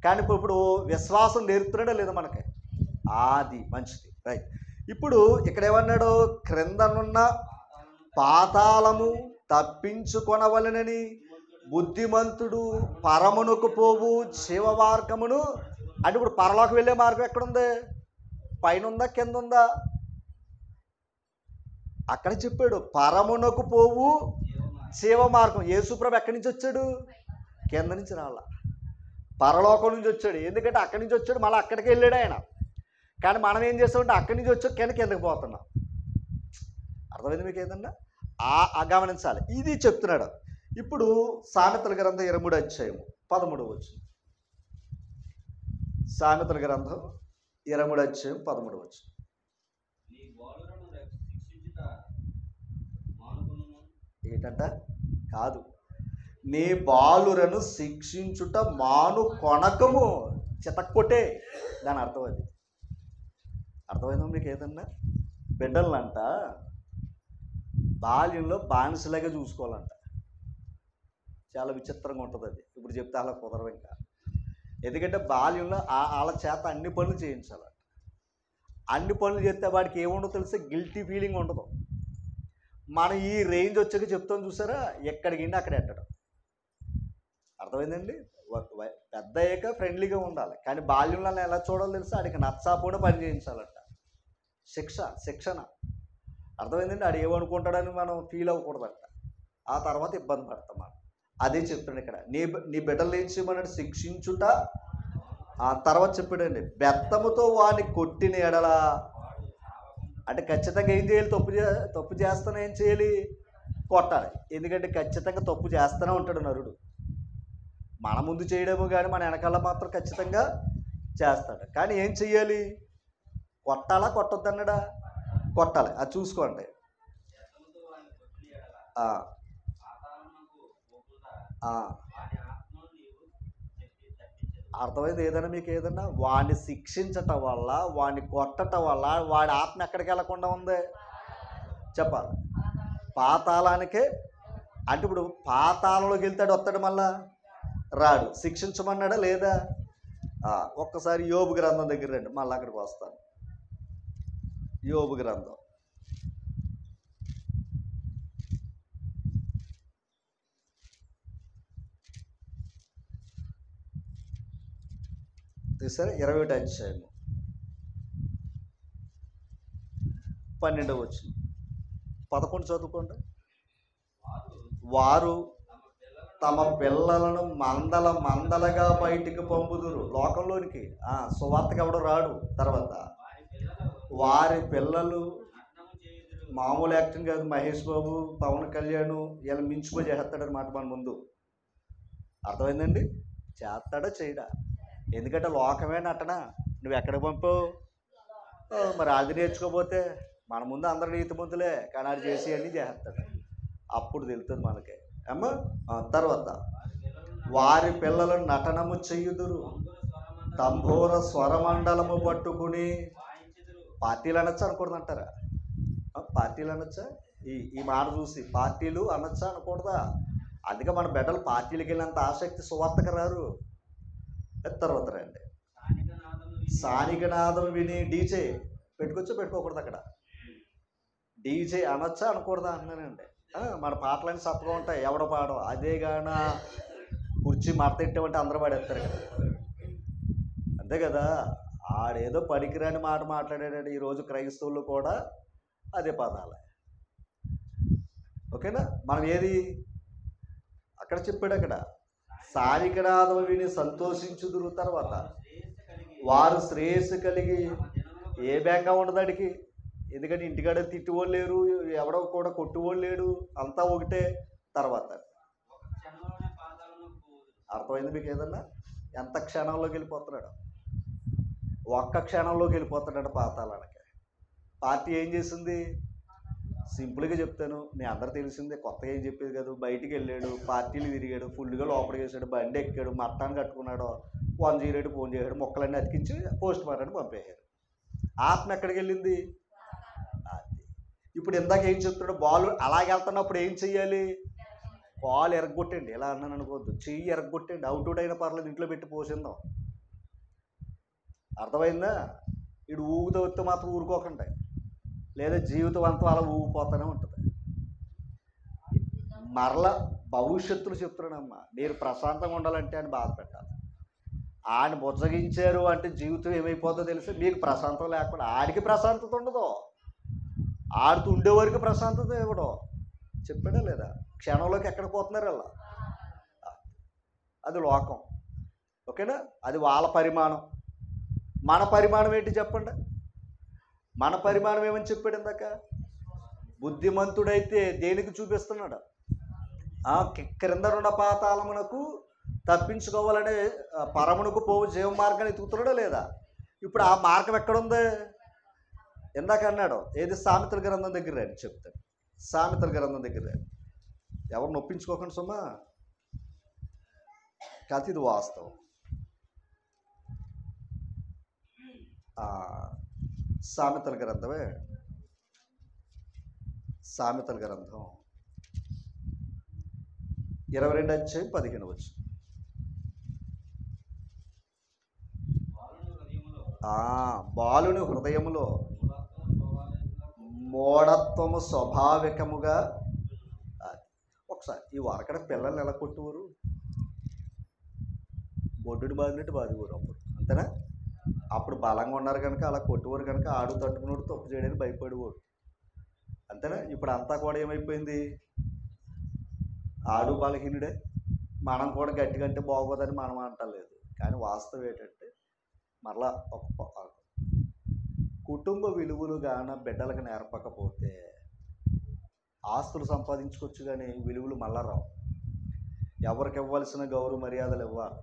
B: కానీ ఇప్పుడు విశ్వాసం నేర్పుతున్నాడా లేదా మనకి? అది మంచిది, రైట్. ఇప్పుడు ఇక్కడ ఏమన్నాడు? క్రిందనున్న పాతాళము తప్పించుకొనవలనని బుద్ధిమంతుడు పరమునకు పోవు జీవమార్గమును. అంటే ఇప్పుడు పరలోకి వెళ్ళే మార్గం ఎక్కడుంది? పైన ఉందా, కింద ఉందా? అక్కడ చెప్పాడు పరమునకు పోవు జీవమార్గం. యేసుప్రభు ఎక్కడి నుంచి వచ్చాడు? కింద నుంచి రాలా, పరలోకం నుంచి వచ్చాడు. ఎందుకంటే అక్కడి నుంచి వచ్చాడు, మళ్ళీ అక్కడికి వెళ్ళాడు ఆయన. కానీ మనం ఏం చేస్తామంటే అక్కడి నుంచి వచ్చాడు కిందకి పోతున్నాం. అర్థమైంది మీకు ఏదన్నా? గమనించాలి. ఇది చెప్తున్నాడు. ఇప్పుడు సామెతల గ్రంథం 23:13. సామెతల గ్రంథం 23:13. ఏంటంట? కాదు, నీ బాలురను శిక్షించుట మాను కొనకము, చితక్కొట్టే. దాని అర్థం అది. అర్థమైందా మీకు? ఏదన్నా బిడ్డలంట బాల్యంలో బానిసలాగా చూసుకోవాలంట. చాలా విచిత్రంగా ఉంటుంది అది. ఇప్పుడు చెప్తే అలా కుదరదు ఇంకా. ఎందుకంటే బాల్యంలో వాళ్ళ చేత అన్ని పనులు చేయించాలంట. అన్ని పనులు చేస్తే వాడికి ఏముండదు తెలిస్తే గిల్టీ ఫీలింగ్ ఉండదు. మనం ఈ రేంజ్ వచ్చాక చెప్తాం చూసారా, ఎక్కడికి అక్కడ ఎట్టడం. అర్థమైందండి? పెద్ద అయ్యాక ఫ్రెండ్లీగా ఉండాలి, కానీ బాల్యంలో ఎలా చూడాలో తెలుసా, ఆడికి నచ్చాపోయినా పని చేయించాలంట. శిక్షణ. అర్థమైందండి? ఆడు ఏమనుకుంటాడని మనం ఫీల్ అవ్వకూడదంట. ఆ తర్వాత ఇబ్బంది పడతాం మనం. అదే చెప్తాడు ఇక్కడ. నీ బిడ్డలు ఏం చేయమన్నాడు? శిక్షించుట. ఆ తర్వాత చెప్పాడండి, బెత్తముతో వాడిని కొట్టిన ఎడల, అంటే ఖచ్చితంగా ఏం చేయాలి? తప్పు చేస్తానే ఏం చేయాలి? కొట్టాలి. ఎందుకంటే ఖచ్చితంగా తప్పు చేస్తూనే ఉంటాడు నరుడు. మన ముందు చేయడము కానీ మన వెనకాల మాత్రం ఖచ్చితంగా చేస్తాడు. కానీ ఏం చెయ్యాలి? కొట్టాలా కొట్టొద్దన్నాడా? కొట్టాలి. అది చూసుకోండి. అర్థమైంది? ఏదైనా మీకు ఏదన్నా వాడిని శిక్షించటం వల్ల, వాడిని కొట్టడం వల్ల వాడి ఆత్మ ఎక్కడికి వెళ్ళకుండా ఉంది చెప్పాలి? పాతాళానికే. అంటే ఇప్పుడు పాతాళంలోకి వెళ్తాడు, వస్తాడు, మళ్ళా రాడు. శిక్షించమన్నాడా లేదా? ఒక్కసారి యోబు గ్రంథం దగ్గర రండి, మళ్ళీ అక్కడికి వస్తాను. యోబు గ్రంథం తీసారా? 21వ అధ్యాయం 12వ వచనం. 11 చదువుకోండి. వారు తమ పిల్లలను మందలుగా బయటికి పంపుదురు లోకంలోనికి. సువార్తకి ఎవడు రాడు. తర్వాత వారి పిల్లలు మామూలు యాక్టింగ్ కాదు. మహేష్ బాబు, పవన్ కళ్యాణ్ ఇలా మించిపోయి చేస్తాడనమాట మన ముందు. అర్థమైందండి? చేస్తాడా చేయడా? ఎందుకంటే లోకమే నటన. నువ్వు ఎక్కడికి పంపావు? మరి అది నేర్చుకోపోతే మన ముందు అందరు నీతిమంతులే, కానీ అది చేసి అన్నీ చేస్తాడు. అప్పుడు తెలుస్తుంది మనకి అమ్మా. తర్వాత వారి పిల్లలను నటనము చెయ్యుదురు, తంబూర స్వరమండలము పట్టుకుని. పార్టీలు అనొచ్చా అనకూడదంటారా? పార్టీలు అనొచ్చా? ఈ మాట చూసి పార్టీలు అనొచ్చా అనకూడదా? అందుకే మన బిడ్డలు పార్టీలకు వెళ్ళినంత ఆసక్తి సువార్తకు రారు. తర్వాత రండి, స్థానికనాదం విని. డీజే పెట్టుకోకూడదు అక్కడ. డీజే అనొచ్చా అనకూడదా అంటున్నానండి. మన పాటలన్నీ చక్కగా ఉంటాయి, ఎవడ పాడో. అదే గాన కుర్చీ మడతెట్టామంటే అందరూ పాడేస్తారు కదా. అంతే కదా? ఆడేదో పనికిరాని మాట మాట్లాడాడు. ఈరోజు క్రైస్తవులు కూడా అదే పదాలే. ఓకేనా? మనం ఏది అక్కడ చెప్పాడు, అక్కడ స్థానికనాదం విని సంతోషించుదురు. తర్వాత వారు శ్రేయస్సు కలిగి. ఏ బెంగా ఉండదు అడిగి. ఎందుకంటే ఇంటికాడ తిట్టుకోళ్ళు లేరు, ఎవడో కూడా కొట్టుకోళ్ళు లేడు, అంతా ఒకటే. తర్వాత అర్థమైంది మీకు ఏదన్నా? ఎంత క్షణంలోకి వెళ్ళిపోతున్నాడు? ఒక్క క్షణంలోకి వెళ్ళిపోతున్నాడు పాతాళానికి. పార్టీ ఏం చేసింది? సింపుల్గా చెప్తాను, మీ అందరూ తెలిసిందే, కొత్తగా ఏం చెప్పేది కాదు. బయటికి వెళ్ళాడు, పార్టీలు తిరిగాడు, ఫుల్గా లోపలికి వేసాడు, బండి ఎక్కాడు, మట్టాన్ని కట్టుకున్నాడు, 108 ఫోన్ చేశాడు, మొక్కలన్నీ అతికించి పోస్ట్ మార్టం పంపేశాడు. ఆత్మ ఎక్కడికి వెళ్ళింది? ఇప్పుడు ఇందాక ఏం చెప్తున్నాడు? బాల్ అలాగే వెళ్తున్నప్పుడు ఏం చెయ్యాలి? బాల్ ఎరగొట్టండి. ఎలా అన్నాను అనుకోవద్దు, చెయ్యి ఎరగొట్టండి. అవుట్ అయినా పర్లేదు, ఇంట్లో పెట్టి పోసిందాం. అర్థమైందా? ఇటు ఊగుతూ వస్తే మాత్రం ఊరుకోకండి, లేదా జీవితం అంతా అలా ఊగిపోతూనే ఉంటుంది. మరలా భవిష్యత్తులో చెప్తున్నానమ్మా, మీరు ప్రశాంతంగా ఉండాలంటే ఆయన బాధ పెట్టాలి. ఆయన బుజ్జగించారు అంటే జీవితం ఏమైపోతుందో తెలిసి మీకు ప్రశాంతం లేకుండా ఆడికి ప్రశాంతత ఉండదు. ఆడుతూ ఉండేవారికి ప్రశాంతత ఇవ్వడం. చెప్పాడా లేదా? క్షణంలోకి ఎక్కడ పోతున్నారు అలా. అది లోకం. ఓకేనా? అది వాళ్ళ పరిమాణం. మన పరిమాణం ఏంటి చెప్పండి? మన పరిమాణం ఏమని చెప్పాడు ఇందాక? బుద్ధిమంతుడైతే దేనికి చూపిస్తున్నాడు? క్రింద రుణ పాతాళమునకు తప్పించుకోవాలనే పరమునకు పోవు జీవ మార్గాన్ని ఎత్తుకుతున్నాడా లేదా? ఇప్పుడు ఆ మార్గం ఎక్కడుంది? ఇందాక అన్నాడు, ఏది? సామెతల గ్రంథం దగ్గర రండి చెప్తాడు. సామెతల గ్రంథం దగ్గర రండి. ఎవరు నొప్పించుకోకండి సుమా. కాదు, ఇది వాస్తవం. సామెతల గ్రంథమే, సామెతల గ్రంథం 22:15. బాలుని హృదయములో మూఢత్వము స్వాభావికముగా. ఒకసారి ఈ వారకడ పిల్లల్ని ఎలా కొట్టువారు? బొడ్డుని బాదినట్టు బాదివారు అప్పుడు, అంతేనా? అప్పుడు బలంగా ఉన్నారు కనుక అలా కొట్టువారు కనుక ఆడు తట్టుకున్నాడు తప్పు చేయడానికి భయపడేవాడు, అంతేనా? ఇప్పుడు అంతా కూడా ఏమైపోయింది? ఆడు బలహీనుడే, మనం కూడా గట్టిగా అంటే బాగోదని మనం అంటలేదు. కానీ వాస్తవం ఏంటంటే మరలా ఒక కుటుంబ విలువలు గాన బిడ్డలకు నేర్పకపోతే ఆస్తులు సంపాదించుకోవచ్చు, కానీ విలువలు మళ్ళా రావు. ఎవరికి ఇవ్వాల్సిన గౌరవ మర్యాదలు ఇవ్వాలి.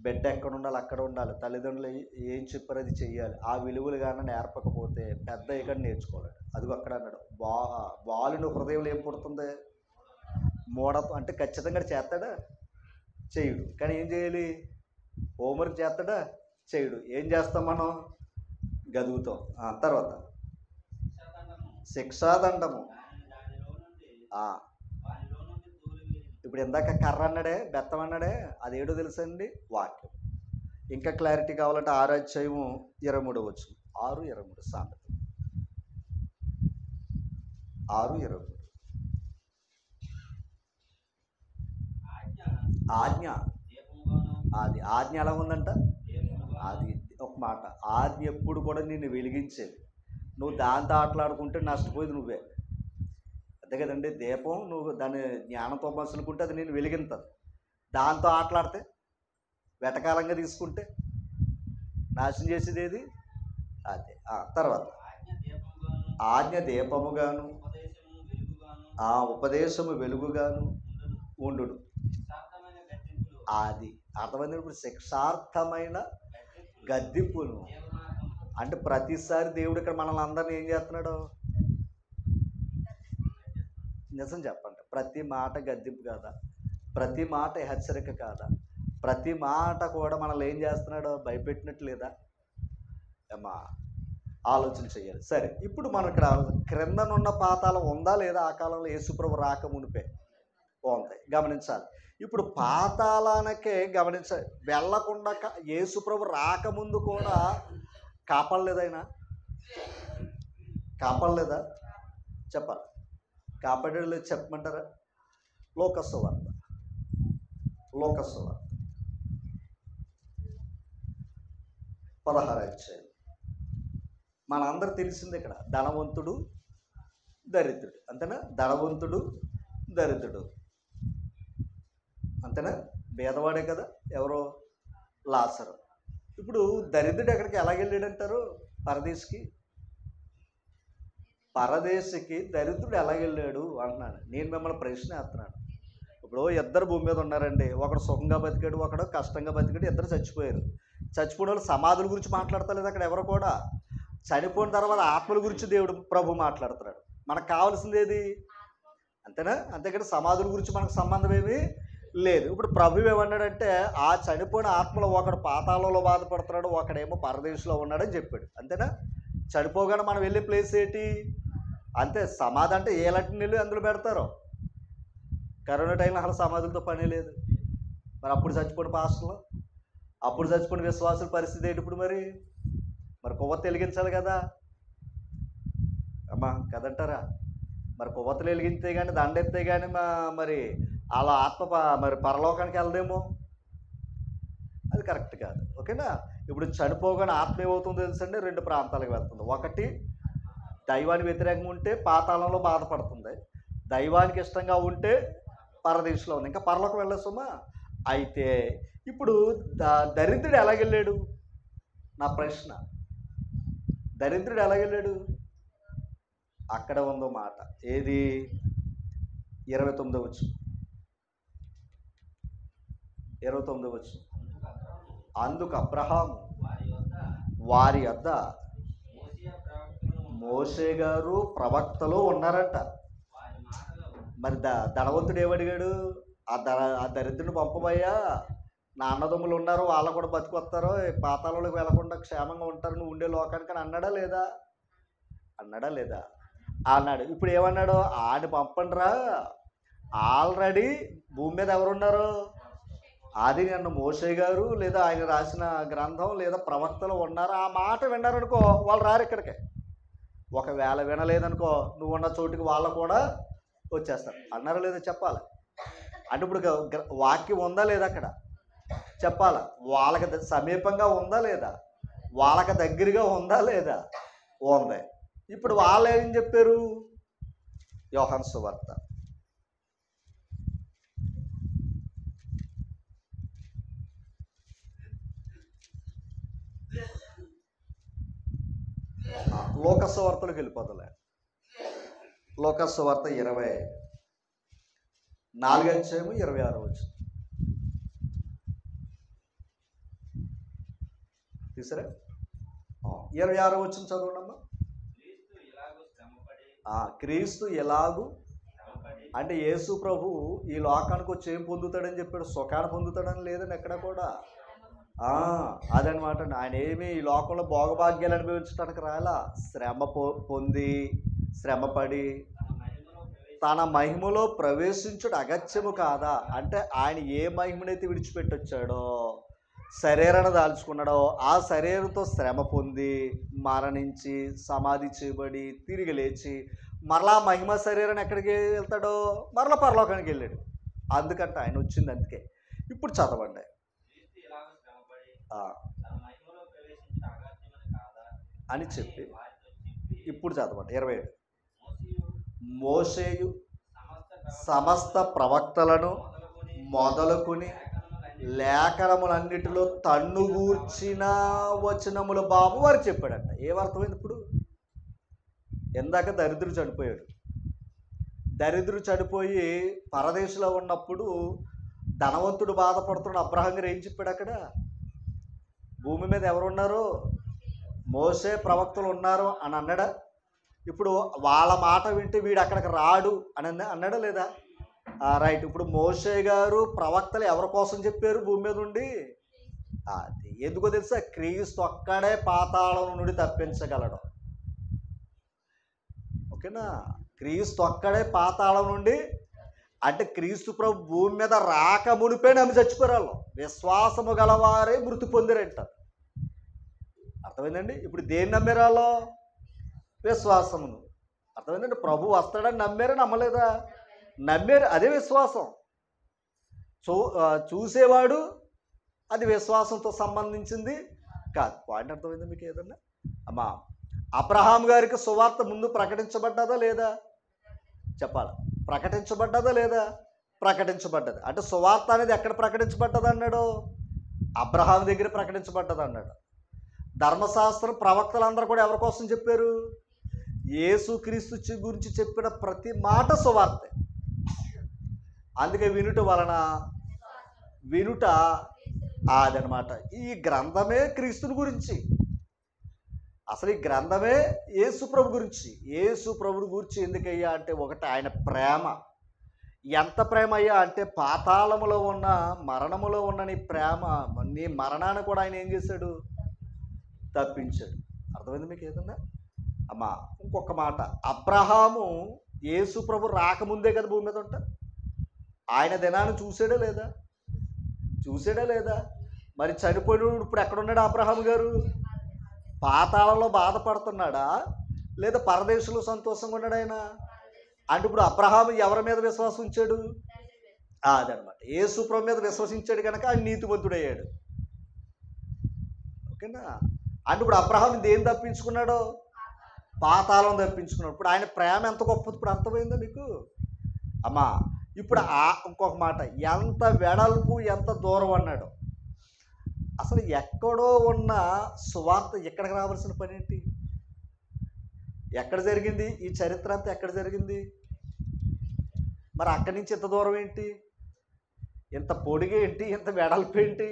B: బిడ్డ ఎక్కడ ఉండాలి అక్కడ ఉండాలి. తల్లిదండ్రులు ఏం చెప్పారు అది చెయ్యాలి. ఆ విలువలు కానీ నేర్పకపోతే పెద్ద ఇక్కడ నేర్చుకోవాలి. అదిగో అక్కడ అన్నాడు, బాలుని హృదయంలో ఏం పుడుతుంది? మూఢత్వం. అంటే ఖచ్చితంగా చేస్తాడా? చేయుడు. కానీ ఏం చేయాలి? హోంవర్క్ చేస్తాడా? చేయుడు. ఏం చేస్తాం మనం? గదుగుతాం. తర్వాత శిక్షాదండము. ఇప్పుడు ఇందాక కర్ర అన్నాడే, బెత్తం అన్నాడే, అదేడో తెలుసండి? వాక్యం. ఇంకా క్లారిటీ కావాలంటే 6:23 6:23 సామెత 6:23. ఆజ్ఞ. అది ఆజ్ఞ ఎలా ఉందంట? అది ఒక మాట, ఆజ్ఞ ఎప్పుడు కూడా నిన్ను వెలిగించేది. నువ్వు దాంతో ఆటలాడుకుంటే నష్టపోయేది నువ్వే. అంతే కదండి? దీపం నువ్వు దాన్ని జ్ఞానంతో మసులుకుంటే అది నేను వెలిగింతుంది. దాంతో ఆటలాడితే, వెటకాలంగా తీసుకుంటే నాశనం చేసేది ఏది? అదే. తర్వాత ఆజ్ఞ దీపముగాను ఉపదేశము వెలుగుగాను ఉండును. అది అర్థమైంది. ఇప్పుడు శిక్షార్థమైన గద్దింపును అంటే ప్రతిసారి దేవుడు ఇక్కడ మనల్ని అందరినీ ఏం చేస్తున్నాడు? నిజం చెప్పండి, ప్రతి మాట గద్దింపు కాదా? ప్రతి మాట హెచ్చరిక కాదా? ప్రతి మాట కూడా మనల్ని ఏం చేస్తున్నాడు? భయపెట్టినట్టు లేదా? ఏమా ఆలోచన చేయాలి. సరే, ఇప్పుడు మనం ఇక్కడ క్రిందనున్న పాతాళం ఉందా లేదా? ఆ కాలంలో యేసుప్రభు రాక మునిపే ఉంది. గమనించాలి. ఇప్పుడు పాతాళానికే గమనించాలి, వెళ్ళకుండా యేసుప్రభు రాకముందు కూడా కాపాడలేదైనా? కాపాడలేదా? చెప్పాలి. కాపాడలేదు చెప్పమంటారా? లోకసు వార్త 16 మనందరూ తెలిసింది. ఇక్కడ ధనవంతుడు దరిద్రుడు, అంతేనా? ధనవంతుడు దరిద్రుడు, అంతేనా? భేదవాడే కదా. ఎవరో లాజరు. ఇప్పుడు దరిద్రుడు ఎక్కడికి ఎలాగెళ్ళాడంటారు? పరదేశికి దరిద్రుడు ఎలాగెళ్ళాడు అంటున్నాను. నేను మిమ్మల్ని ప్రశ్న వేస్తున్నాను. ఇప్పుడు ఇద్దరు భూమి మీద ఉన్నారండి. ఒకడు సుఖంగా బతికాడు, ఒకడు కష్టంగా బతికాడు. ఇద్దరు చచ్చిపోయారు. చచ్చిపోయిన వాళ్ళు సమాధుల గురించి మాట్లాడతలేదు అక్కడ ఎవరు కూడా. చనిపోయిన తర్వాత ఆత్మల గురించి దేవుడు ప్రభు మాట్లాడుతున్నాడు. మనకు కావాల్సింది ఏది? అంతేనా? అంతేకాని సమాధుల గురించి మనకు సంబంధం ఏమీ లేదు. ఇప్పుడు ప్రభు ఏమన్నాడంటే, ఆ చనిపోయిన ఆత్మలో ఒకడు పాతాళంలో బాధపడుతున్నాడు, ఒకడేమో పరదేశంలో ఉన్నాడని చెప్పాడు. అంతేనా? చనిపోగానే మనం వెళ్ళే ప్లేస్ ఏంటి? అంతే. సమాధి అంటే ఏ లట్టి నీళ్ళు అందులో పెడతారో. కరోనా టైంలో అసలు సమాధులతో పని లేదు. మరి అప్పుడు చచ్చిపోయిన పాస్టర్లు, అప్పుడు చచ్చిపోయిన విశ్వాసుల పరిస్థితి ఏంటి ఇప్పుడు? మరి కొవ్వొత్తి వెలిగించాలి కదా అమ్మా, కదంటారా? మరి కొవ్వొత్తులు వెలిగితే కానీ దండెత్తే కానీ మరి అలా ఆత్మ మరి పరలోకానికి వెళ్దేమో. అది కరెక్ట్ కాదు. ఓకేనా? ఇప్పుడు చనిపోగానే ఆత్మ ఏమవుతుందో తెలుసండి? 2 ప్రాంతాలకు వెళ్తుంది. ఒకటి దైవానికి వ్యతిరేకంగా ఉంటే పాతాళంలో బాధపడుతుంది, దైవానికి ఇష్టంగా ఉంటే పరదేశంలో ఉంది. ఇంకా పరలోకం వెళ్ళేస్తామా? అయితే ఇప్పుడు దరిద్రుడు ఎలాగెళ్ళాడు? నా ప్రశ్న. దరిద్రుడు ఎలాగెళ్ళాడు? అక్కడ ఉందో మాట. ఏది? 29 అందుకు అబ్రహాము వారి వద్ద మోషే గారు ప్రవక్తలు ఉన్నారట. మరి ధనవంతుడు ఏమడిగాడు? ఆ దరిద్రుని పంపబయ్యా, నా అన్నదమ్ములు ఉన్నారు, వాళ్ళు కూడా బతికొస్తారు, పాతాళంలోకి వెళ్లకుండా క్షేమంగా ఉంటారు నువ్వు ఉండే లోకానికి అని అన్నాడా లేదా? అన్నాడా లేదా? అన్నాడు. ఇప్పుడు ఏమన్నాడు? ఆడిని పంపండిరా, ఆల్రెడీ భూమి మీద ఎవరున్నారు? అది నన్ను మోషే గారు లేదా ఆయన రాసిన గ్రంథం లేదా ప్రవక్తలు ఉన్నారు. ఆ మాట విన్నారనుకో వాళ్ళు రారు ఇక్కడికి. ఒకవేళ వినలేదనుకో నువ్వు ఉన్న చోటుకి వాళ్ళు కూడా వచ్చేస్తారు. అన్నారా లేదా? చెప్పాలి. అంటే ఇప్పుడు వాక్యం ఉందా లేదా అక్కడ? చెప్పాలా. వాళ్ళకి సమీపంగా ఉందా లేదా? వాళ్ళకి దగ్గరగా ఉందా లేదా? ఉంది. ఇప్పుడు వాళ్ళు ఏం చెప్పారు? యోహాను సువార్త 20 వెళ్ళిపోతలే. లోకస్ వార్త 24:26 తీసరే 26 చదవండమ్మా. క్రీస్తు ఎలాగూ అంటే యేసు ప్రభు ఈ లోకానికి వచ్చి ఏం పొందుతాడని చెప్పాడు? సుఖాన్ని పొందుతాడని లేదని ఎక్కడ కూడా. అదనమాట. ఆయన ఏమి ఈ లోకంలో భోగభాగ్యాలు అనుభవించడానికి రాలా. శ్రమ పొంది శ్రమపడి తన మహిమలో ప్రవేశించుడు అగత్యము కాదా? అంటే ఆయన ఏ మహిమనైతే విడిచిపెట్టొచ్చాడో, శరీరాన్ని దాల్చుకున్నాడో, ఆ శరీరంతో శ్రమ పొంది మరణించి సమాధి చేయబడి తిరిగి లేచి మరలా మహిమ శరీరాన్ని ఎక్కడికి వెళ్తాడో? మరలా పరలోకానికి వెళ్ళాడు. అందుకంటే ఆయన వచ్చింది అందుకే. ఇప్పుడు చదవండి అని చెప్పి ఇప్పుడు చదవండి 27. మోషేయు సమస్త ప్రవక్తలను మొదలుకొని లేఖనములన్నిటిలో తన్నుగూర్చిన వచనముల బాబు వారు చెప్పాడంట. ఏమర్థమైంది ఇప్పుడు? ఎందాక దరిద్రుడు చనిపోయాడు. దరిద్రుడు చనిపోయి పరదేశంలో ఉన్నప్పుడు ధనవంతుడు బాధపడుతున్నాడు. అబ్రహాం గారు ఏం చెప్పాడు? అక్కడ భూమి మీద ఎవరున్నారు? మోసే ప్రవక్తలు ఉన్నారు అని అన్నాడా? ఇప్పుడు వాళ్ళ మాట వింటే వీడు అక్కడికి రాడు అని అన్నాడా లేదా? రైట్. ఇప్పుడు మోషే గారు ప్రవక్తలు ఎవరి కోసం చెప్పారు భూమి మీద ఉండి? అది ఎందుకో తెలుసా? క్రీస్తు ఒక్కడే పాతాళం నుండి తప్పించగలడు. ఓకేనా? క్రీస్తు ఒక్కడే పాతాళం నుండి. అంటే క్రీస్తు ప్రభు భూమి మీద రాక మునిపే నమ్మి చచ్చిపోయారు వాళ్ళు. విశ్వాసము గలవారే మృతి పొందిరంటారు. అర్థమైందండి? ఇప్పుడు దేన్ని నమ్మారు వాళ్ళు? విశ్వాసమును. అర్థమైందండి? ప్రభు వస్తాడని నమ్మారా నమ్మలేదా? నమ్మారు. అదే విశ్వాసం. చూసేవాడు అది విశ్వాసంతో సంబంధించింది కాదు. పాయింట్ అర్థమైందా మీకు? ఏదన్నా అమ్మా, అబ్రహాం గారికి సువార్త ముందు ప్రకటించబడ్డదా లేదా? చెప్పాలి. ప్రకటించబడ్డదా లేదా? ప్రకటించబడ్డది. అంటే సువార్త అనేది ఎక్కడ ప్రకటించబడ్డది అన్నాడు? అబ్రహాం దగ్గర ప్రకటించబడ్డది అన్నాడు. ధర్మశాస్త్రం ప్రవక్తలందరూ కూడా ఎవరి కోసం చెప్పారు? యేసుక్రీస్తు గురించి చెప్పిన ప్రతి మాట సువార్తే. అందుకే వినుట అదనమాట. ఈ గ్రంథమే క్రీస్తుని గురించి. అసలు ఈ గ్రంథమే యేసు ప్రభు గురించి. యేసు ప్రభుని గురించి ఎందుకయ్యా అంటే, ఒకటి ఆయన ప్రేమ. ఎంత ప్రేమ అయ్యా అంటే, పాతాళములో ఉన్న మరణములో ఉన్న నీ ప్రేమ, నీ మరణాన్ని కూడా ఆయన ఏం చేశాడు? తప్పించాడు. అర్థమైంది మీకు? ఏదన్నా అమ్మా, ఇంకొక మాట. అబ్రహాము యేసు ప్రభు రాకముందే కదా భూమి మీద ఉంటా. ఆయన దినాన్ని చూసాడా లేదా? చూసాడా లేదా? మరి చనిపోయినప్పుడు ఇప్పుడు ఎక్కడున్నాడు అబ్రహాం గారు? పాతాళంలో బాధపడుతున్నాడా లేదా పరదేశంలో సంతోషంగా ఉన్నాడు ఆయన? అంటే ఇప్పుడు అబ్రహాము ఎవరి మీద విశ్వాసం ఉంచాడు? అదనమాట. యేసు ప్రభు మీద విశ్వసించాడు కనుక ఆయన నీతిమంతుడయ్యాడు. ఓకేనా? అంటే ఇప్పుడు అబ్రహాము దేన్ని తప్పించుకున్నాడు? పాతాళం తప్పించుకున్నాడు. ఇప్పుడు ఆయన ప్రేమ ఎంత గొప్పది ఇప్పుడు అర్థమైందో మీకు? అమ్మా, ఇప్పుడు ఇంకొక మాట. ఎంత వెడల్పు ఎంత దూరం అన్నాడు. అసలు ఎక్కడో ఉన్న సువార్త ఎక్కడికి రావాల్సిన పని ఏంటి? ఎక్కడ జరిగింది ఈ చరిత్ర అంతా? ఎక్కడ జరిగింది? మరి అక్కడి నుంచి ఇంత దూరం ఏంటి? ఇంత పొడిగా ఏంటి? ఇంత వెడల్పు ఏంటి?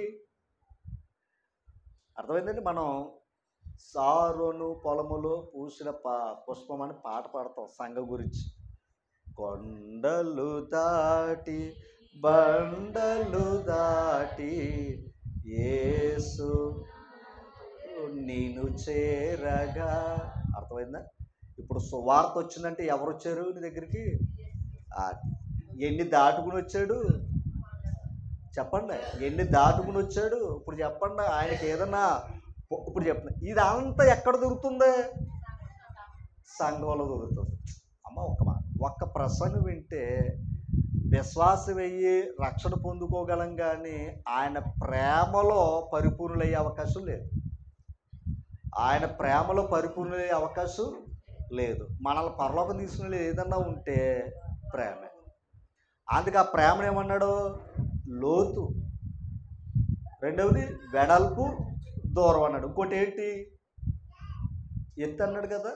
B: అర్థమైందండి? మనం సారోను పొలములో పూసిన పుష్పం అని పాట పాడతాం సంఘం గురించి. కొండలు దాటి బండలు దాటి యేసు నేను చేరగా. అర్థమైందా? ఇప్పుడు సువార్త వచ్చిందంటే ఎవరు వచ్చారు నీ దగ్గరికి? ఎన్ని దాటుకుని వచ్చాడు చెప్పండి, ఎన్ని దాటుకుని వచ్చాడు? ఇప్పుడు చెప్పండి, ఆయనకి ఏదన్నా ఇప్పుడు చెప్పండి, ఇదంతా ఎక్కడ దొరుకుతుంది? సంఘంలో దొరుకుతుంది. అమ్మ ఒక్క ప్రసంగం వింటే విశ్వాసం వెయ్యి రక్షణ పొందుకోగలం, కానీ ఆయన ప్రేమలో పరిపూర్ణులయ్యే అవకాశం లేదు. ఆయన ప్రేమలో పరిపూర్ణులయ్యే అవకాశం లేదు. మనల్ని పరలోకం తీసుకునే ఏదన్నా ఉంటే ప్రేమే. అందుకే ఆ ప్రేమను ఏమన్నాడు? లోతు, రెండవది వెడల్పు, దూరం అన్నాడు. ఇంకోటి ఏంటి? ఎత్తు అన్నాడు కదా.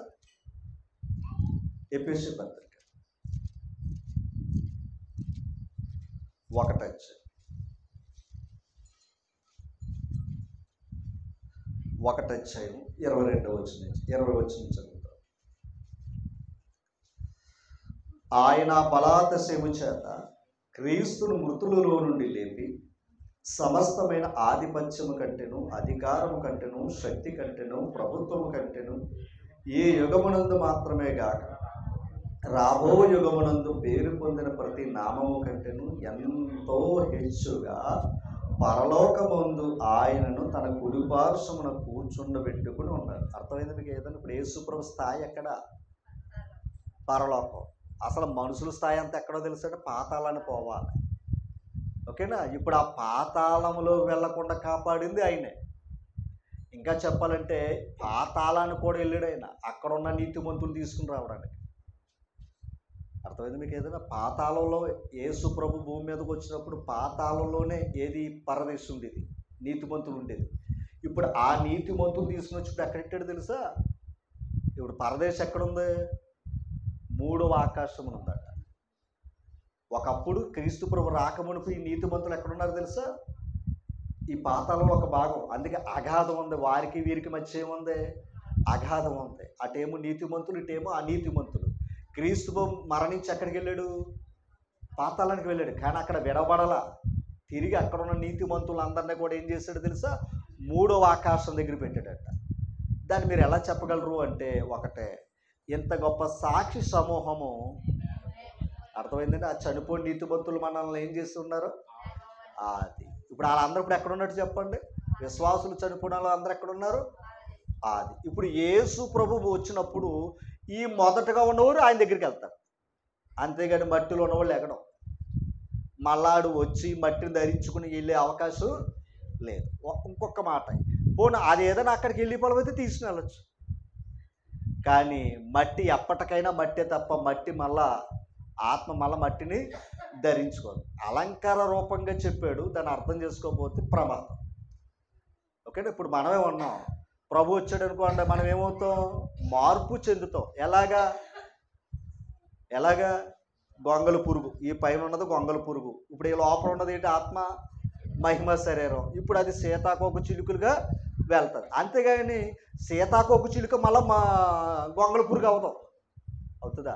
B: ఎఫెసీ పత్రిక 1:22 చదువుతాం. ఆయన బలాతిశయము చేత క్రీస్తును మృతులలో నుండి లేపి సమస్తమైన ఆధిపత్యము కంటెను, అధికారము కంటెను, శక్తి కంటెను, ప్రభుత్వము కంటెను ఏ యుగమునందు మాత్రమే గాక రాబో యుగమునందు పేరు పొందిన ప్రతి నామము కంటెను ఎంతో హెచ్చుగా పరలోకమందు ఆయనను తన కుడిపార్శ్వమున కూర్చుండబెట్టుకుని ఉన్నాడు. అర్థమైంది మీకు ఏదైనా? ఇప్పుడు యేసుప్రభు స్థాయి ఎక్కడ? పరలోకం. అసలు మనుషుల స్థాయి అంతా ఎక్కడో తెలుసంటే పాతాళాన్ని పోవాలి. ఓకేనా? ఇప్పుడు ఆ పాతాళంలో వెళ్లకుండా కాపాడింది ఆయనే. ఇంకా చెప్పాలంటే పాతాళాన్ని కూడా వెళ్ళాడు ఆయన, అక్కడ ఉన్న నీతిమంతులు తీసుకుని రావడానికి. అర్థమైంది మీకు ఏదైనా? పాతాళంలో యేసు ప్రభు భూమి మీదకి వచ్చినప్పుడు పాతాళంలోనే ఏది పరదేశం ఉండేది, నీతిమంతులు ఉండేది. ఇప్పుడు ఆ నీతిమంతులు తీసుకుని వచ్చి ఇప్పుడు ఎక్కడెట్టాడు తెలుసా? ఇప్పుడు పరదేశం ఎక్కడుంది? 3వ ఆకాశం ఉందట. ఒకప్పుడు క్రీస్తు ప్రభు రాకమునుపు ఈ నీతిమంతులు ఎక్కడున్నారు తెలుసా? ఈ పాతాళంలో ఒక భాగం. అందుకే అగాధం ఉంది. వారికి వీరికి మధ్య ఏముంది? అగాధం ఉంది. అటేమో నీతిమంతులు, ఇటేమో అనీతిమంతులు. క్రీస్తు మరణించి ఎక్కడికి వెళ్ళాడు? పాతాళానికి వెళ్ళాడు. కానీ అక్కడ విడబడలా. తిరిగి అక్కడ ఉన్న నీతిమంతులందరినీ కూడా ఏం చేశాడు తెలుసా? 3వ ఆకాశం దగ్గర పెట్టాడట. దాన్ని మీరు ఎలా చెప్పగలరు అంటే, ఒకటే, ఇంత గొప్ప సాక్షి సమూహము, అర్థమైందంటే ఆ చనిపోయిన నీతిమంతులు మనల్ని ఏం చేస్తున్నారు? అది ఇప్పుడు వాళ్ళందరూ ఇప్పుడు ఎక్కడ ఉన్నట్టు చెప్పండి? విశ్వాసులు చనిపోయిన వాళ్ళు అందరూ ఎక్కడున్నారు? అది ఇప్పుడు యేసు ప్రభువు వచ్చినప్పుడు ఈ మొదటగా ఉన్నవారు ఆయన దగ్గరికి వెళ్తారు. అంతేగాని మట్టిలో ఉన్నవాళ్ళు ఎక్కడం మళ్ళాడు వచ్చి మట్టిని ధరించుకుని వెళ్ళే అవకాశం లేదు. ఇంకొక మాట, పోనీ అది ఏదైనా అక్కడికి వెళ్ళి పొలమైతే తీసుకుని వెళ్ళచ్చు. కానీ మట్టి ఎప్పటికైనా మట్టే తప్ప మట్టి మళ్ళా ఆత్మ మళ్ళా మట్టిని ధరించుకోదు. అలంకార రూపంగా చెప్పాడు, దాన్ని అర్థం చేసుకోకపోతే ప్రమాదం. ఓకేనా? ఇప్పుడు మనమే ఉన్నాం, ప్రభు వచ్చాడు అనుకోండి, మనం ఏమవుతాం? మార్పు చెందుతాం. ఎలాగా? గొంగళి పురుగు. ఈ పైన ఉన్నది గొంగళి పురుగు. ఇప్పుడు ఈ లోపల ఉన్నది ఏంటి? ఆత్మ, మహిమ శరీరం. ఇప్పుడు అది సీతాకోక చిలుకలుగా వెళ్తుంది. అంతేగాని సీతాకోక చిలుక మళ్ళీ మా గొంగళి పురుగు అవుతుందా?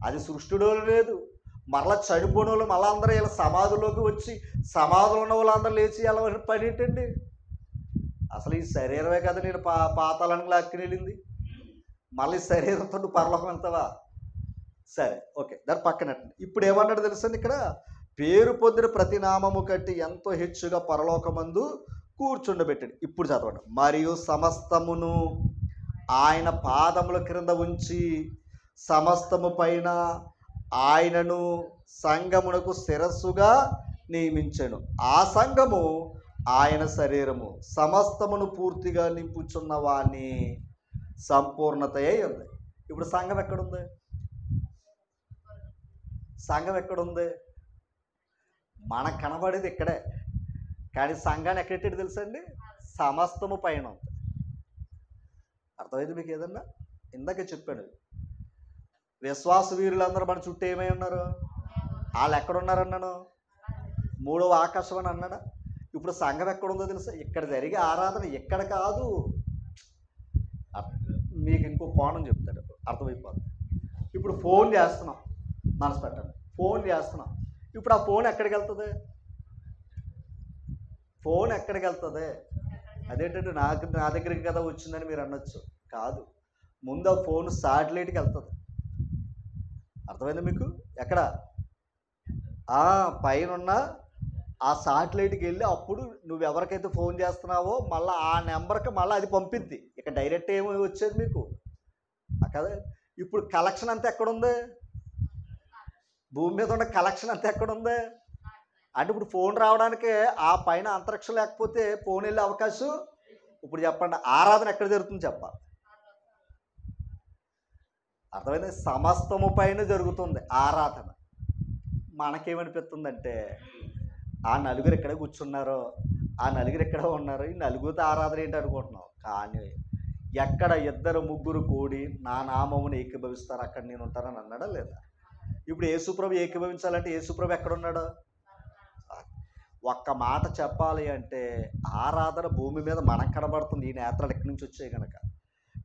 B: అది సృష్టిలో లేదు. మరలా చనిపోయిన వాళ్ళు మళ్ళీ అందరూ ఇలా సమాధిలోకి వచ్చి సమాధిలో ఉన్న వాళ్ళందరూ లేచి ఎలా పని ఏంటండి? అసలు ఈ శరీరమే కదా నేను పాతాళానికి లాక్కుని వెళ్ళింది. మళ్ళీ శరీరంతో నువ్వు పరలోకం వెళ్తావా? సరే, ఓకే, దాని పక్కన. ఇప్పుడు ఏమన్నాడు తెలుసండి ఇక్కడ? పేరు పొందిన ప్రతి నామము కంటే ఎంతో హెచ్చుగా పరలోకమందు కూర్చుండబెట్టాడు. ఇప్పుడు చదవండి. మరియు సమస్తమును ఆయన పాదముల క్రింద ఉంచి సమస్తము పైన ఆయనను సంఘమునకు శిరస్సుగా నియమించాను. ఆ సంఘము ఆయన శరీరము, సమస్తమును పూర్తిగా నింపుచున్న వాని సంపూర్ణత అయి ఉంది. ఇప్పుడు సంఘం ఎక్కడుంది? సంఘం ఎక్కడుంది? మనకు కనబడేది ఇక్కడే. కానీ సంఘాన్ని ఎక్కడెట్టాడు తెలుసండి? సమస్తము పైన ఉంది. అర్థమైంది మీకు ఏదన్నా? ఇందాక చెప్పాడు, విశ్వాస వీరులందరూ మన చుట్టూ ఏమై ఉన్నారు? వాళ్ళు ఎక్కడున్నారన్నాను? 3వ ఆకాశం అని అన్నాడా? ఇప్పుడు సంఘం ఎక్కడుందో తెలుసా? ఇక్కడ జరిగే ఆరాధన ఇక్కడ కాదు. మీకు ఇంకో కోణం చెప్తాడు, అర్థమైపోతుంది. ఇప్పుడు ఫోన్ చేస్తున్నాం, మనసు పెట్టండి, ఫోన్ చేస్తున్నాం. ఇప్పుడు ఆ ఫోన్ ఎక్కడికి వెళ్తుంది? ఫోన్ ఎక్కడికి వెళ్తుంది? అదేంటంటే నా దగ్గరికి కదా వచ్చిందని మీరు అనొచ్చు. కాదు, ముందు ఆ ఫోన్ శాటిలైట్కి వెళ్తుంది. అర్థమైందా మీకు? ఎక్కడ? పైన ఉన్న ఆ శాటిలైట్కి వెళ్ళి అప్పుడు నువ్వు ఎవరికైతే ఫోన్ చేస్తున్నావో మళ్ళీ ఆ నెంబర్కి మళ్ళీ అది పంపిద్ది. ఇక డైరెక్ట్ ఏమి వచ్చేది మీకు కదా. ఇప్పుడు కలెక్షన్ అంతా ఎక్కడుంది? భూమి మీద ఉన్న కలెక్షన్ అంతా ఎక్కడుంది? అంటే ఇప్పుడు ఫోన్ రావడానికి ఆ పైన అంతరిక్షం లేకపోతే ఫోన్ వెళ్ళే అవకాశం. ఇప్పుడు చెప్పండి, ఆరాధన ఎక్కడ జరుగుతుంది చెప్పాలి? అర్థమైంది? సమస్తము పైన జరుగుతుంది ఆరాధన. మనకేమనిపిస్తుందంటే ఆ నలుగురు ఎక్కడ కూర్చున్నారో, ఆ నలుగురు ఎక్కడ ఉన్నారో, ఈ నలుగురితో ఆరాధన ఏంటి అనుకుంటున్నాం. కానీ ఎక్కడ 2 3 కూడి నా నామమును ఏకీభవిస్తారు అక్కడ నేను ఉంటానని అన్నాడా లేదా? ఇప్పుడు యేసుప్రభు ఏకీభవించాలంటే యేసుప్రభు ఎక్కడున్నాడు? ఒక్క మాట చెప్పాలి అంటే ఆరాధన భూమి మీద మనకు కనబడుతుంది, ఈ నేత్రాలు ఎక్కడి నుంచి వచ్చాయి కనుక.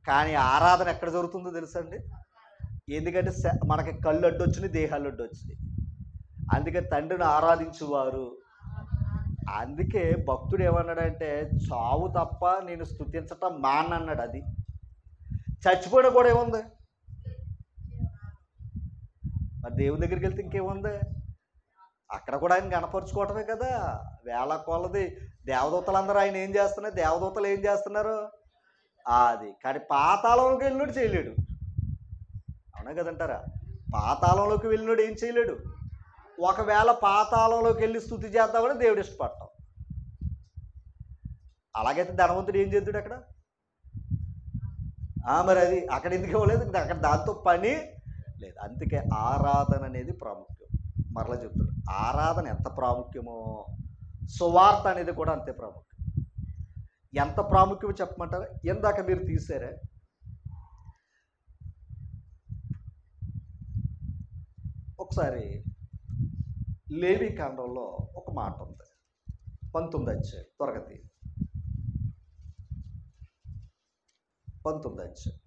B: కానీ ఆరాధన ఎక్కడ జరుగుతుందో తెలుసండి? ఎందుకంటే మనకి కళ్ళు అడ్డొచ్చినాయి, దేహాలు అడ్డొచ్చినాయి. అందుకే తండ్రిని ఆరాధించువారు. అందుకే భక్తుడు ఏమన్నాడంటే చావు తప్ప నేను స్తుతించటం మానన్నాడు. అది చచ్చిపోయినా కూడా ఏముంది? మరి దేవుని దగ్గరికి వెళ్తే ఇంకేముంది? అక్కడ కూడా ఆయన కనపరుచుకోవటమే కదా. వేల కొలది దేవదూతలందరూ ఆయన ఏం చేస్తున్నారు? దేవదూతలు ఏం చేస్తున్నారు? అది కానీ పాతాళంలోకి వెళ్ళినోడు చేయలేడు. అవునా కదంటారా? పాతాళంలోకి వెళ్ళినోడు ఏం చేయలేడు. ఒకవేళ పాతాళంలోకి వెళ్ళి స్తుతి చేద్దామని దేవుడు ఇష్టపడతాం. అలాగైతే ధనవంతుడు ఏం చేద్దాడు అక్కడ? మరి అది అక్కడ ఎందుకు ఇవ్వలేదు? అక్కడ దాంతో పని లేదు. అందుకే ఆరాధన అనేది ప్రాముఖ్యం. మరలా చెప్తాడు, ఆరాధన ఎంత ప్రాముఖ్యమో సువార్త అనేది కూడా అంతే ప్రాముఖ్యం. ఎంత ప్రాముఖ్యమో చెప్పమంటారా? ఇందాక మీరు తీసారే, ఒకసారి లేవి కాండంలో ఒక మాట ఉంది, 19 అధ్యాయం, త్వరగా 19 అధ్యాయం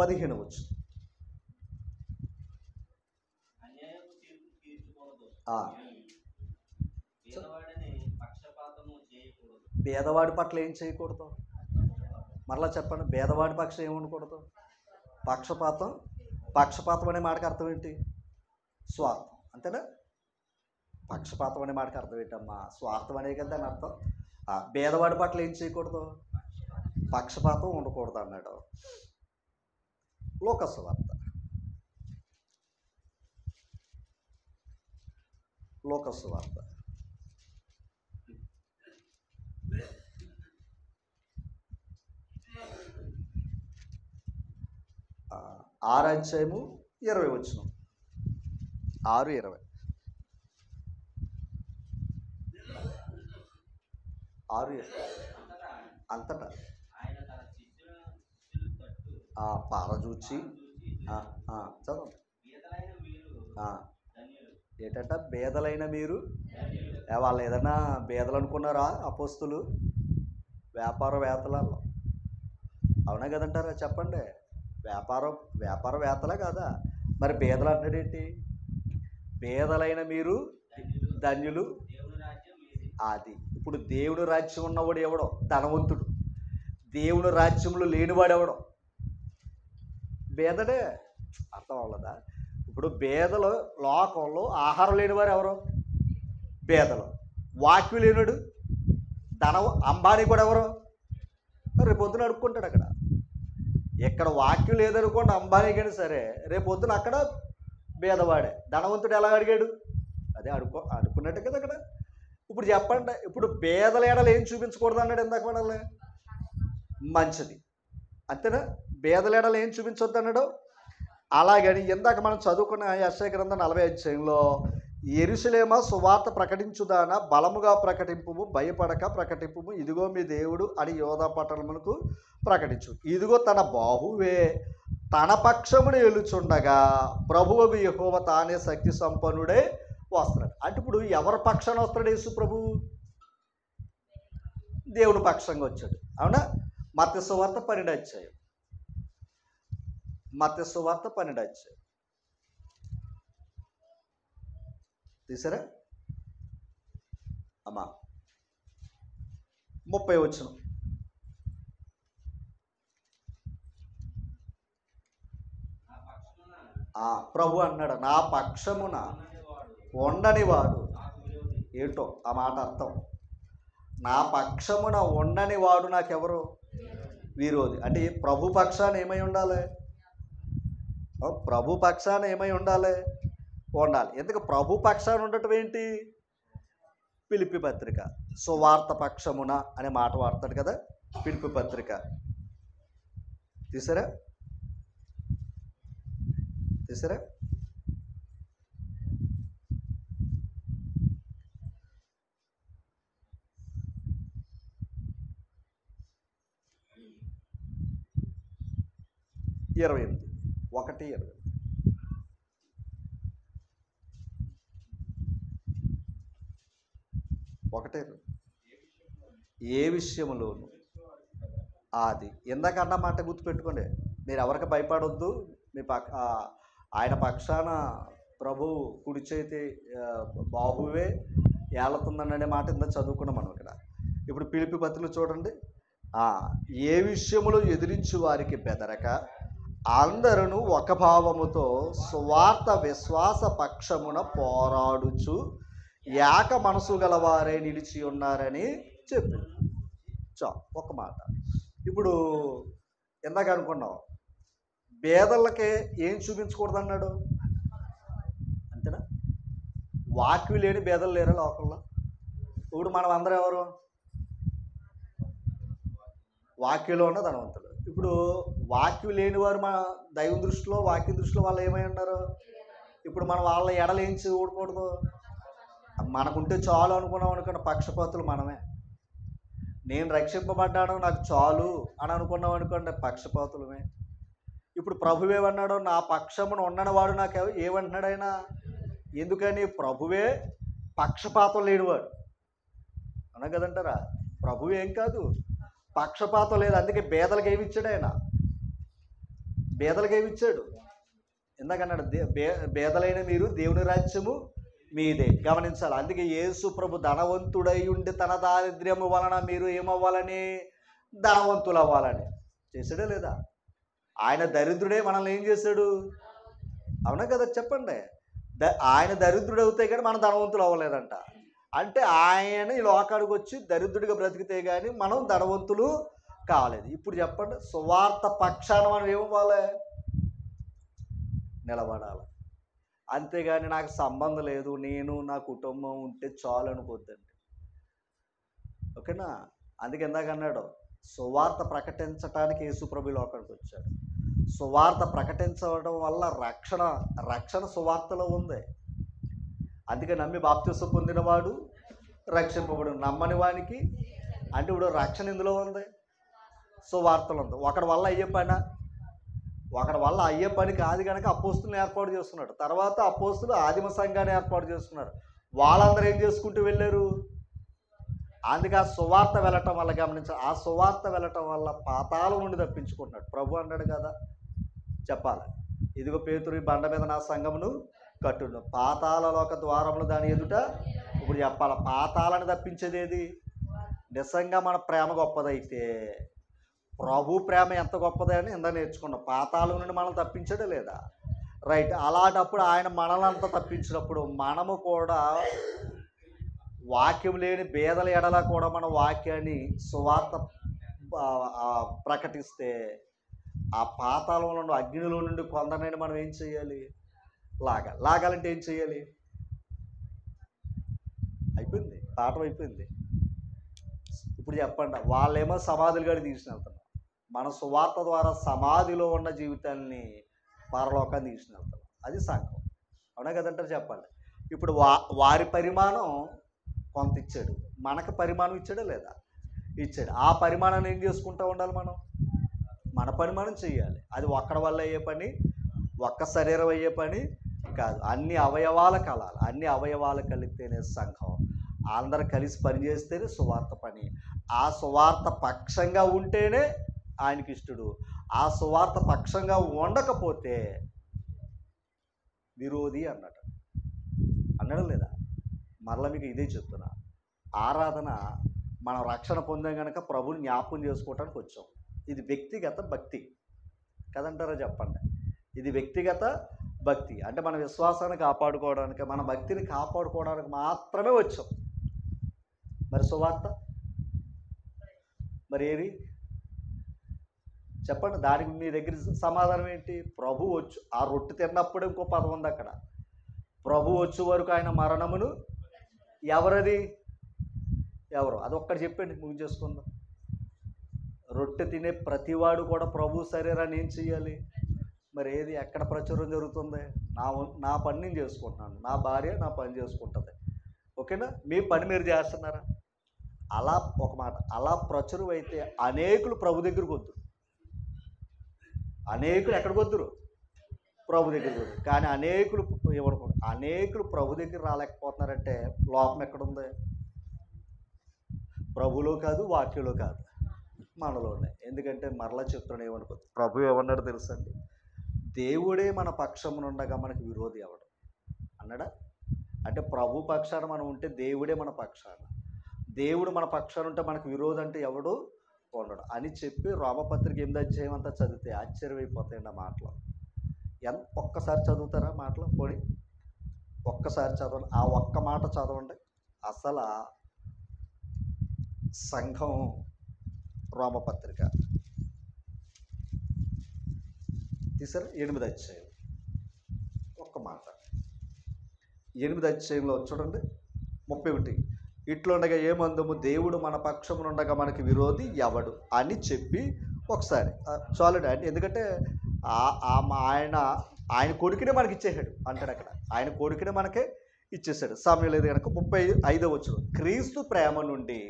B: 15 వచ్చు. పేదవాడి పట్ల ఏం చేయకూడదు? మరలా చెప్పండి, పేదవాడి పక్షం ఏమి ఉండకూడదు? పక్షపాతం. పక్షపాతం అనే మాటకి అర్థం ఏంటి? స్వార్థం. అంతేనా? పక్షపాతం అనే మాటకి అర్థం ఏంటమ్మా? స్వార్థం అనే కదా దాని అర్థం. పేదవాడి పట్ల ఏం చేయకూడదు? పక్షపాతం ఉండకూడదు అన్నాడు. లోకసువార్త, లోకసువార్త 6 అధ్యాయము 20 వచనం. 6:20. 6:20. అంతటా పారజూచి చదవండి. ఏంటంట? బేదలైన మీరు. వాళ్ళు ఏదైనా బేదలు అనుకున్నారా అపోస్తులు? వ్యాపారవేత్తలలో. అవునా కదంటారా? చెప్పండి, వ్యాపారవేత్తలే కాదా? మరి బేదలు అంటాడేంటి? బేదలైన మీరు ధన్యులు. అది ఇప్పుడు దేవుని రాజ్యం ఉన్నవాడు ఎవడో ధనవంతుడు, దేవుని రాజ్యంలో లేనివాడు ఎవడో బేదడే. అర్థం అవ్వదా? ఇప్పుడు బేదలు లోకంలో ఆహారం లేనివారు ఎవరు? బేదలు. వాక్యం లేనుడు అంబానీ కూడా ఎవరు? రేపు పొద్దున అడుక్కుంటాడు అక్కడ. ఎక్కడ వాక్యం లేదనుకోండి అంబానీ కానీ సరే, రేపు పొద్దున అక్కడ బేదవాడే. ధనవంతుడు ఎలా అడిగాడు? అదే అడుక్కున్నట్టు కదా అక్కడ. ఇప్పుడు చెప్పండి, ఇప్పుడు బేదల ఎడలు ఏం చూపించకూడదు అన్నాడు ఇందాక మనల్ని? మంచిది. అంతేనా? బేదల ఎడలు ఏం చూపించొద్దు అన్నాడు. అలాగని ఇందాక మనం చదువుకున్న యెషయా గ్రంథం 40 అధ్యాయంలో యెరూషలేమా సువార్త ప్రకటించుదానా, బలముగా ప్రకటింపుము, భయపడక ప్రకటింపుము, ఇదిగో మీ దేవుడు అని యోధా పట్టణమునకు ప్రకటించు. ఇదిగో తన బాహువే తన పక్షమును ఏలుచుండగా ప్రభువు యెహోవా తానే శక్తి సంపన్నుడే వస్తున్నాడు. అంటే ఇప్పుడు ఎవరి పక్షాన వస్తాడు యేసు ప్రభు? దేవుని పక్షంగా వచ్చాడు. అవునా? మత్తయి సువార్త 12 అధ్యాయం. మత్తయి సువార్త 12 అధ్యాయం తీసారా అమ్మా 30 వచనం. ప్రభు అన్నాడు, నా పక్షమున ఉండని వాడు. ఏంటో ఆ మాట అర్థం. నా పక్షమున ఉండని వాడు నాకెవరు? విరోధి. అంటే ప్రభు పక్షాన ఏమై ఉండాలి? ప్రభు పక్షాన ఏమై ఉండాలి? ఉండాలి. ఎందుకు ప్రభు పక్షాన ఉండటం ఏంటి? ఫిలిప్పీ పత్రిక సువార్త పక్షమున అనే మాట వాడతాడు కదా, ఫిలిప్పీ పత్రిక తీసారా? తీసారా? ఇరవై 1:20. ఏ విషయంలోను అది ఇందాకన్నా మాట గుర్తుపెట్టుకోండి. మీరు ఎవరికి భయపడొద్దు. మీ ఆయన పక్షాన ప్రభు కుడి చేతి బాహువే ఏళ్తుందనే మాట ఇందా చదువుకున్నాం మనం ఇక్కడ. ఇప్పుడు ఫిలిప్పీ పత్రికలో చూడండి, ఏ విషయములో ఎదిరించి వారికి బెదరక అందరూ ఒక భావముతో సువార్త విశ్వాస పక్షమున పోరాడుచు ఏక మనసు గలవారే నిలిచి ఉన్నారని చెప్పింది. ఒక మాట. ఇప్పుడు ఇందాక అనుకున్నావు, బేదలకే ఏం చూపించకూడదు అన్నాడు, అంతేనా? వాక్యం లేని బేదలు లేరా లోకంలో? ఇప్పుడు మనం అందరం ఎవరు? వాక్యంలో ఉన్న ధనవంతులు. ఇప్పుడు వాక్యం లేని వారు మన దైవ దృష్టిలో, వాక్యం దృష్టిలో వాళ్ళు ఏమై ఉన్నారు? ఇప్పుడు మనం వాళ్ళ ఎడలు ఏం చూడకూడదు. మనకుంటే చాలు అనుకున్నాం అనుకున్న పక్షపాతులు మనమే. నేను రక్షింపబడ్డాను నాకు చాలు అని అనుకున్నాం అనుకోండి, పక్షపాతులమే. ఇప్పుడు ప్రభువే అన్నాడు, నా పక్షమును ఉండనివాడు నాకు ఏమంటున్నాడు ఆయన? ఎందుకని? ప్రభువే పక్షపాతం లేనివాడు అన్నా కదంటారా? ప్రభువే ఏం కాదు, పక్షపాతం లేదు. అందుకే బేదలకు ఏమి ఇచ్చాడు ఆయన? బేదలకు ఏమి ఇచ్చాడు? ఎందుకన్నాడు, బేదలైన మీరు దేవుని రాజ్యము మీదే. గమనించాలి. అందుకే యేసు ప్రభు ధనవంతుడై ఉండి తన దారిద్ర్యము వలన మీరు ఏమవ్వాలని? ధనవంతులు అవ్వాలని చేశాడే లేదా? ఆయన దరిద్రుడే మనల్ని ఏం చేశాడు? అవునా కదా? చెప్పండి. ఆయన దరిద్రుడు అవుతే కానీ మనం ధనవంతులు అవ్వలేదంట. అంటే ఆయన ఈ లోకానికి వచ్చి దరిద్రుడిగా బ్రతికితే కానీ మనం ధనవంతులు కాలేదు. ఇప్పుడు చెప్పండి, సువార్త పక్షాన మనం ఏమవ్వాలి? నిలబడాలి. అంతేగాని నాకు సంబంధం లేదు, నేను నా కుటుంబం ఉంటే చాలు అనుకోద్దండి. ఓకేనా? అందుకే ఇందాక అన్నాడు, సువార్త ప్రకటించడానికి యేసుప్రభు లోకానికి వచ్చాడు. సువార్త ప్రకటించడం వల్ల రక్షణ సువార్తలో ఉంది. అందుకే నమ్మి బాప్తిసం పొందినవాడు రక్షింపబడు, నమ్మని వానికి అంటే ఇప్పుడు రక్షణ ఇందులో ఉంది, సువార్తలో ఉంది. ఒకడి వల్ల అయ్యే పని కాదు కనుక అపోస్తులను ఏర్పాటు చేస్తున్నాడు. తర్వాత అపోస్తులు ఆదిమ సంఘాన్ని ఏర్పాటు చేస్తున్నారు. వాళ్ళందరూ ఏం చేసుకుంటూ వెళ్ళారు? అందుకే ఆ సువార్త వెళ్ళటం వల్ల, గమనించాలి, ఆ సువార్త వెళ్ళటం వల్ల పాతాళం నుండి తప్పించుకుంటున్నాడు. ప్రభు అన్నాడు కదా, చెప్పాలి, ఇదిగో పేతురు ఈ బండ మీద నా సంఘమును కట్టును, పాతాళలోక ద్వారములు దాని ఎదుట. ఇప్పుడు చెప్పాలి, పాతాళాన్ని తప్పించేది ఏది? నిజంగా మన ప్రేమ గొప్పదైతే ప్రభు ప్రేమ ఎంత గొప్పదే అని ఇందా నేర్చుకున్నాం. పాతాళం నుండి మనం తప్పించడే లేదా? రైట్. అలాంటప్పుడు ఆయన మనలంతా తప్పించినప్పుడు మనము కూడా వాక్యం లేని బేదల ఎడల కూడా మన వాక్యాన్ని సువార్త ప్రకటిస్తే ఆ పాతాళంలో నుండి, అగ్నిలో నుండి కొందరిని మనం ఏం చేయాలి? లాగాలంటే ఏం చేయాలి? అయిపోయింది, పాఠం అయిపోయింది. ఇప్పుడు చెప్పండి, వాళ్ళేమో సమాధులు గడి తీసుకుని వెళ్తున్నారు, మన సువార్త ద్వారా సమాధిలో ఉన్న జీవితాన్ని పరలోకాన్ని తీసుకుని వెళ్తాం. అది సంఘం. అవునా కదంటారు? చెప్పండి. ఇప్పుడు వారి పరిమాణం కొంత ఇచ్చాడు, మనకు పరిమాణం ఇచ్చాడా లేదా? ఇచ్చాడు. ఆ పరిమాణాన్ని ఏం చేసుకుంటూ ఉండాలి? మన పరిమాణం చేయాలి. అది ఒక్కడి వల్ల అయ్యే పని, ఒక్క శరీరం అయ్యే పని కాదు. అన్ని అవయవాల కలాలి. అన్ని అవయవాలు కలిగితేనే సంఘం. అందరు కలిసి పనిచేస్తేనే సువార్త పని. ఆ సువార్త పక్షంగా ఉంటేనే ఆయనకి ఇష్టడు. ఆ సువార్త పక్షంగా ఉండకపోతే విరోధి అన్నాడు. అన్నాడు లేదా? మరలా మీకు ఇదే చెప్తున్నా. ఆరాధన మనం రక్షణ పొందాం కనుక ప్రభుని జ్ఞాపకం చేసుకోవటానికి వచ్చాం. ఇది వ్యక్తిగత భక్తి కదంటారా? చెప్పండి. ఇది వ్యక్తిగత భక్తి. అంటే మన విశ్వాసాన్ని కాపాడుకోవడానికి, మన భక్తిని కాపాడుకోవడానికి మాత్రమే వచ్చాం. మరి సువార్త మరి ఏది చెప్పండి? దానికి మీ దగ్గర సమాధానం ఏంటి? ప్రభు వచ్చు. ఆ రొట్టె తిన్నప్పుడు ఇంకో పదం ఉంది అక్కడ. ప్రభు వచ్చే వరకు ఆయన మరణమును ఎవరది? ఎవరు? అది ఒక్కటి చెప్పండి, ముగించేసుకుందాం. రొట్టె తినే ప్రతివాడు కూడా ప్రభు శరీరాన్ని ఏం చెయ్యాలి? మరి ఏది ఎక్కడ ప్రచురం జరుగుతుంది? నా పని నేను చేసుకుంటున్నాను, నా భార్య నా పని చేసుకుంటుంది. ఓకేనా? మీ పని మీరు చేస్తున్నారా? అలా ఒక మాట, అలా ప్రచురం అయితే అనేకులు ప్రభు దగ్గరకు వద్దురు. అనేకులు ఎక్కడికి వద్దురు? ప్రభు దగ్గరికి వద్దురు. కానీ అనేకులు ప్రభు దగ్గర రాలేకపోతున్నారంటే లోపం ఎక్కడుంది? ప్రభులో కాదు, వాక్యంలో కాదు, మనలో ఉన్నాయి. ఎందుకంటే మరలా చెప్తున్నాడు, ఏమనుకోదు. ప్రభు ఏమన్నాడు తెలుసండి? దేవుడే మన పక్షమున ఉండగా మనకు విరోధి ఎవడు అన్నాడా? అంటే ప్రభు పక్షాన మనం ఉంటే దేవుడే మన పక్షాన, దేవుడు మన పక్షాన ఉంటే మనకు విరోధి అంటే ఎవడు ఉండడు అని చెప్పి రోమపత్రిక 8వ అధ్యాయం అంతా చదివితే ఆశ్చర్యమైపోతాయండి ఆ మాటలు. ఒక్కసారి చదువుతారా మాటలు? పోనీ ఒక్కసారి చదవండి. ఆ ఒక్క మాట చదవండి. అసలు సంఘం రోమపత్రిక తీసారా? 8వ అధ్యాయం ఒక్క మాట. 8వ అధ్యాయంలో చూడండి 31. ఇట్లుండగా ఏమందము? దేవుడు మన పక్షమునుండగా మనకి విరోధి ఎవడు అని చెప్పి ఒకసారి చాలండి. అంటే ఎందుకంటే ఆయన కొడుకునే మనకి ఇచ్చేసాడు అంటాడు అక్కడ. ఆయన కొడుకునే మనకే ఇచ్చేసాడు. సమయం లేదు కనుక 35వ వచనం. క్రీస్తు ప్రేమ నుండి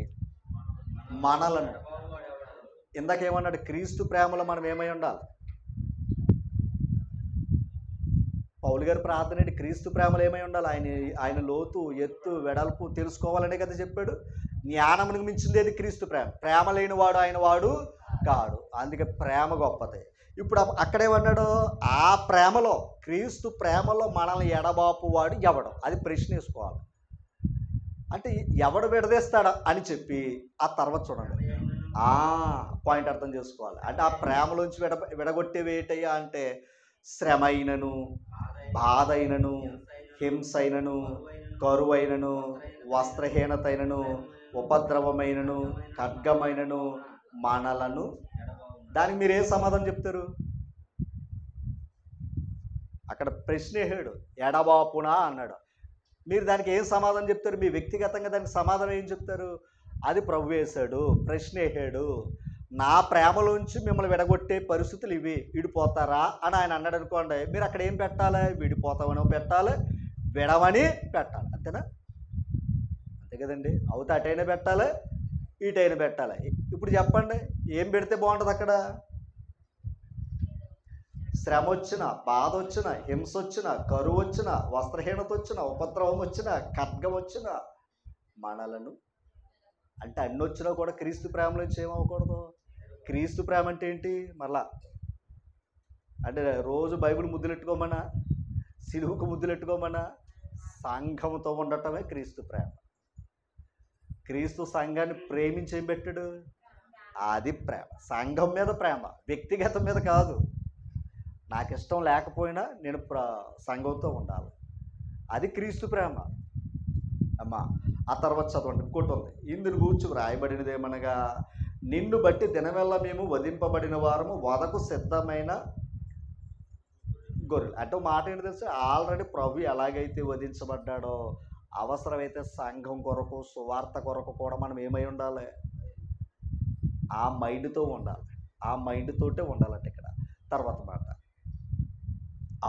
B: మనలను, ఇందాకేమన్నాడు? క్రీస్తు ప్రేమలో మనం ఏమై ఉండాలి? పౌలు గారి ప్రార్థన ఏంటి? క్రీస్తు ప్రేమలో ఏమై ఉండాలి? ఆయన లోతు, ఎత్తు, వెడల్పు తెలుసుకోవాలనే కదా చెప్పాడు. జ్ఞానమునికి మించింది ఏది? క్రీస్తు ప్రేమ. ప్రేమ లేని వాడు ఆయన వాడు కాడు. అందుకే ప్రేమ గొప్పది. ఇప్పుడు అక్కడేమన్నాడు? ఆ ప్రేమలో, క్రీస్తు ప్రేమలో మనల్ని ఎడబాపు వాడు ఎవడు? అది ప్రశ్న వేసుకోవాలి. అంటే ఎవడు విడదీస్తాడా అని చెప్పి ఆ తర్వాత చూడండి పాయింట్ అర్థం చేసుకోవాలి. అంటే ఆ ప్రేమలోంచి విడగొట్టేవి ఏంటయ్యా అంటే శ్రమ అయినను, బాధ అయినను, హింస అయినను, కరువైనను, వస్త్రహీనత అయినను, ఉపద్రవమైనను, ఖడ్గమైనను మనలను. దానికి మీరు ఏం సమాధానం చెప్తారు? అక్కడ ప్రశ్న వేసాడు, ఎడబాపునా అన్నాడు. మీరు దానికి ఏం సమాధానం చెప్తారు? మీ వ్యక్తిగతంగా దానికి సమాధానం ఏం చెప్తారు? అది ప్రభు వేశాడు, ప్రశ్న వేసాడు. నా ప్రేమలోంచి మిమ్మల్ని విడగొట్టే పరిస్థితులు ఇవి, విడిపోతారా అని ఆయన అన్నాడు అనుకోండి. మీరు అక్కడ ఏం పెట్టాలి? విడిపోతామని పెట్టాలి, విడవని పెట్టాలి. అంతేనా? అంతే కదండి. అవుతే అటైనా పెట్టాలి, ఇటైనా పెట్టాలి. ఇప్పుడు చెప్పండి, ఏం పెడితే బాగుంటుంది అక్కడ? శ్రమ వచ్చిన, బాధ వచ్చిన, హింస వచ్చిన, కరువు వచ్చిన, వస్త్రహీనత వచ్చిన, ఉపద్రవం వచ్చిన, ఖడ్గం వచ్చిన మనలను. అంటే అన్ని వచ్చినా కూడా క్రీస్తు ప్రేమలోంచి ఏమవ్వకూడదు? క్రీస్తు ప్రేమ అంటే ఏంటి? మళ్ళా అంటే రోజు బైబిల్ ముద్దులెట్టుకోమన్నా, సిలువుకు ముద్దులెట్టుకోమన్నా, సంఘంతో ఉండటమే క్రీస్తు ప్రేమ. క్రీస్తు సంఘాన్ని ప్రేమించి ఏం పెట్టాడు? అది ప్రేమ. సంఘం మీద ప్రేమ, వ్యక్తిగతం మీద కాదు. నాకు ఇష్టం లేకపోయినా నేను సంఘంతో ఉండాలి, అది క్రీస్తు ప్రేమ అమ్మా. ఆ తర్వాత చదవండి, ఇంకోటి ఉంది. ఇందును గూర్చి వ్రాయబడినది ఏమనగా, నిన్ను బట్టి దినవెల్ల మేము వధింపబడిన వారము, వదకు సిద్ధమైన గొర్రెలు. అంటే మాట ఏంటి తెలుసు? ఆల్రెడీ ప్రభు ఎలాగైతే వధించబడ్డాడో, అవసరమైతే సంఘం కొరకు, సువార్త కొరకు కూడా మనం ఏమై ఉండాలి? ఆ మైండ్తో ఉండాలి. ఆ మైండ్తోటే ఉండాలంటే ఇక్కడ తర్వాత మాట,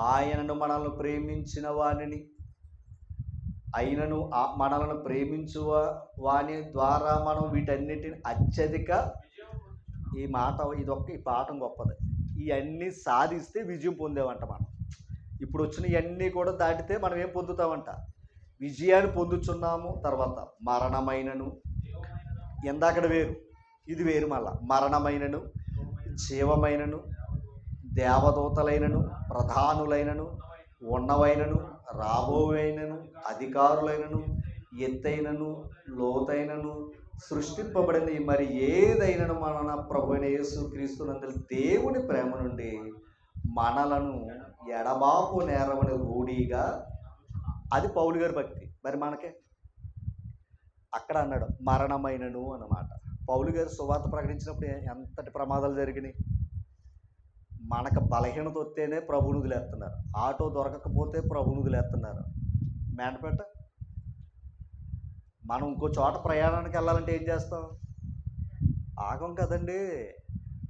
B: ఆయనను మనల్ని ప్రేమించిన వానిని, అయినను మనలను ప్రేమించు వాని ద్వారా మనం వీటన్నిటిని అత్యధిక, ఈ మాట ఈ పాఠం గొప్పది, ఇవన్నీ సాధిస్తే విజయం పొందేవంట మనం. ఇప్పుడు వచ్చిన ఇవన్నీ కూడా దాటితే మనం ఏం పొందుతామంట? విజయాన్ని పొందుచున్నాము. తర్వాత మరణమైనను, ఎందాకడ వేరు, ఇది వేరు. మళ్ళా మరణమైనను, జీవమైనను, దేవదూతలైనను, ప్రధానులైనను, ఉన్నవైనను, రాబోవైనను, అధికారులైనను, ఎత్తైనను, లోతైనను, సృష్టింపబడింది మరి ఏదైనను మన ప్రభు అయిన యేసుక్రీస్తునందు దేవుని ప్రేమ నుండి మనలను ఎడబాపు నేరమని రూఢిగా, అది పౌలు గారి భక్తి. మరి మనకే అక్కడ అన్నాడు మరణమైనను అన్నమాట. పౌలు గారు సువార్త ప్రకటించినప్పుడు ఎంతటి ప్రమాదాలు జరిగినాయి. మనకు బలహీనత వస్తేనే ప్రభువుని వదిలేస్తున్నారు, ఆటో దొరకకపోతే ప్రభువుని వదిలేస్తున్నారు. మేంటపేట మనం ఇంకో చోట ప్రయాణానికి వెళ్ళాలంటే ఏం చేస్తాం? ఆగం కదండి.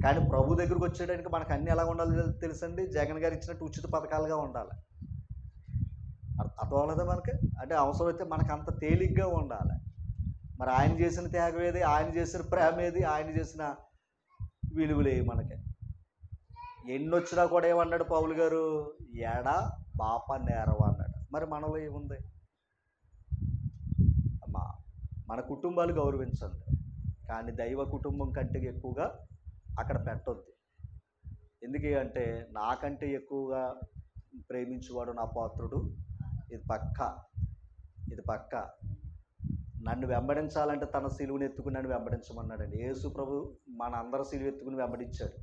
B: కానీ ప్రభు దగ్గరికి వచ్చేయడానికి మనకు అన్నీ ఎలా ఉండాలి తెలుసండి? జగన్ గారు ఇచ్చినట్టు ఉచిత పథకాలుగా ఉండాలి. అర్థం అవ్వలేదా మనకి? అంటే అవసరమైతే మనకు అంత తేలిగ్గా ఉండాలి. మరి ఆయన చేసిన త్యాగం ఏది? ఆయన చేసిన ప్రేమ ఏది? ఆయన చేసిన విలువలే మనకి. ఎన్ని వచ్చినా కూడా ఏమన్నాడు పౌలు గారు? ఎడ బాప నేరవ అన్నాడు. మరి మనలో ఏముంది? అమ్మా, మన కుటుంబాలు గౌరవించండి, కానీ దైవ కుటుంబం కంటే ఎక్కువగా అక్కడ పెట్టొద్దు. ఎందుకు అంటే నాకంటే ఎక్కువగా ప్రేమించేవాడు నా పాత్రుడు. ఇది పక్క. నన్ను వెంబడించాలంటే తన సిలువను ఎత్తుకుని నన్ను వెంబడించమన్నాడండి. యేసు ప్రభు మన అందరి సిలువ ఎత్తుకుని వెంబడించాడు.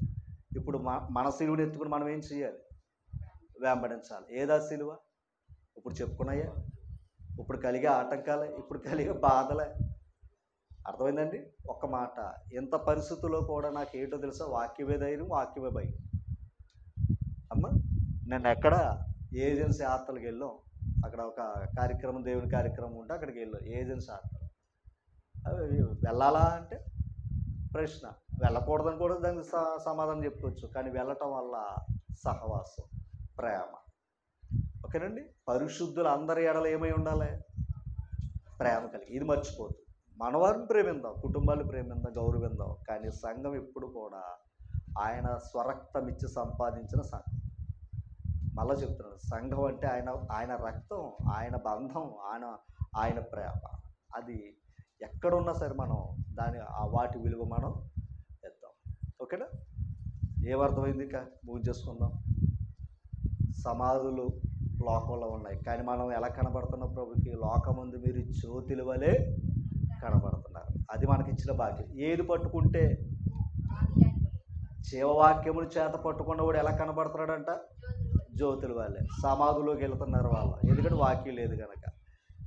B: ఇప్పుడు మన సిలువను ఎత్తుకుని మనం ఏం చేయాలి? వెంబడించాలి. ఏదా సిలువ? ఇప్పుడు చెప్పుకున్నాయా? ఇప్పుడు కలిగే ఆటంకాలే, ఇప్పుడు కలిగే బాధలే. అర్థమైందండి? ఒక్క మాట, ఎంత పరిస్థితుల్లో కూడా నాకు ఏంటో తెలుసా? వాక్యమే ధైర్యం, వాక్యమే భయం. అమ్మ, నేను ఎక్కడ ఏజెన్సీ యాత్రలకు వెళ్ళాం. అక్కడ ఒక కార్యక్రమం, దేవుని కార్యక్రమం ఉంటే అక్కడికి వెళ్ళాం. ఏజెన్సీ యాత్ర వెళ్ళాలా అంటే ప్రశ్న. వెళ్ళకూడదని కూడా దానికి సమాధానం చెప్పుకోవచ్చు. కానీ వెళ్ళటం వల్ల సహవాసం, ప్రేమ. ఓకేనండి? పరిశుద్ధులు అందరి ఎడల ఏమై ఉండాలి? ప్రేమ కలిగి. ఇది మర్చిపోద్దు. మనవారిని ప్రేమిందాం, కుటుంబాలు ప్రేమిందాం, గౌరవిందాం. కానీ సంఘం ఎప్పుడు కూడా ఆయన స్వరక్తం ఇచ్చి సంపాదించిన సంఘం. మళ్ళీ చెప్తున్నాను, సంఘం అంటే ఆయన రక్తం, ఆయన బంధం, ఆయన ప్రేమ. అది ఎక్కడున్నా సరే మనం వాటి విలువ మనం ఎత్తాం. ఓకేనా? ఏమర్థమైంది? ఇక ముగించేసుకుందాం. సమాధులు లోకంలో ఉన్నాయి, కానీ మనం ఎలా కనబడుతున్నాం ప్రభుకి? లోకముందు మీరు జ్యోతుల వలె కనబడుతున్నారు. అది మనకిచ్చిన భాగ్యం. ఏది పట్టుకుంటే? జీవవాక్యములు చేత పట్టుకున్న వాడు ఎలా కనబడుతున్నాడంట? జ్యోతుల వాళ్ళే. సమాధులోకి వెళ్తున్నారు వాళ్ళు, ఎందుకంటే వాక్యం లేదు కనుక.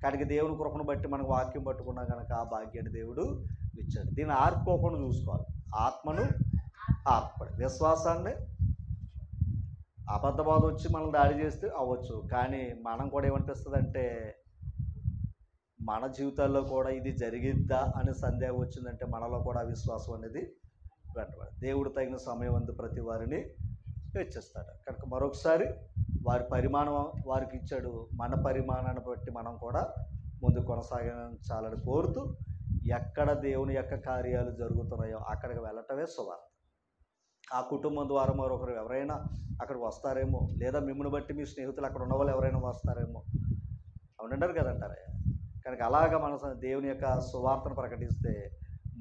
B: కానీ దేవుని కృపను బట్టి మనకు వాక్యం పట్టుకున్నా కనుక ఆ భాగ్యాన్ని దేవుడు ఇచ్చాడు. దీన్ని ఆర్పుకోకుండా చూసుకోవాలి. ఆత్మను ఆర్పడి, విశ్వాసాన్ని అబద్ధబాధ వచ్చి మనం దాడి చేస్తే అవ్వచ్చు, కానీ మనం కూడా ఏమనిపిస్తుంది అంటే మన జీవితాల్లో కూడా ఇది జరిగిద్దా అని సందేహం వచ్చిందంటే మనలో కూడా అవిశ్వాసం అనేది వెంటబడి. దేవుడు తగిన సమయం అందు ప్రతి వారిని హెచ్చిస్తాడు కనుక మరొకసారి వారి పరిమాణం వారికి ఇచ్చాడు. మన పరిమాణాన్ని బట్టి మనం కూడా ముందు కొనసాగించాలని కోరుతూ, ఎక్కడ దేవుని యొక్క కార్యాలు జరుగుతున్నాయో అక్కడికి వెళ్ళటమే సువార్త. ఆ కుటుంబం ద్వారా మరొకరు ఎవరైనా అక్కడికి వస్తారేమో, లేదా మిమ్మల్ని బట్టి మీ స్నేహితులు అక్కడ ఉన్న వాళ్ళు ఎవరైనా వస్తారేమో, అవునంటారు కదంటారా. కనుక అలాగా మన దేవుని యొక్క సువార్తను ప్రకటిస్తే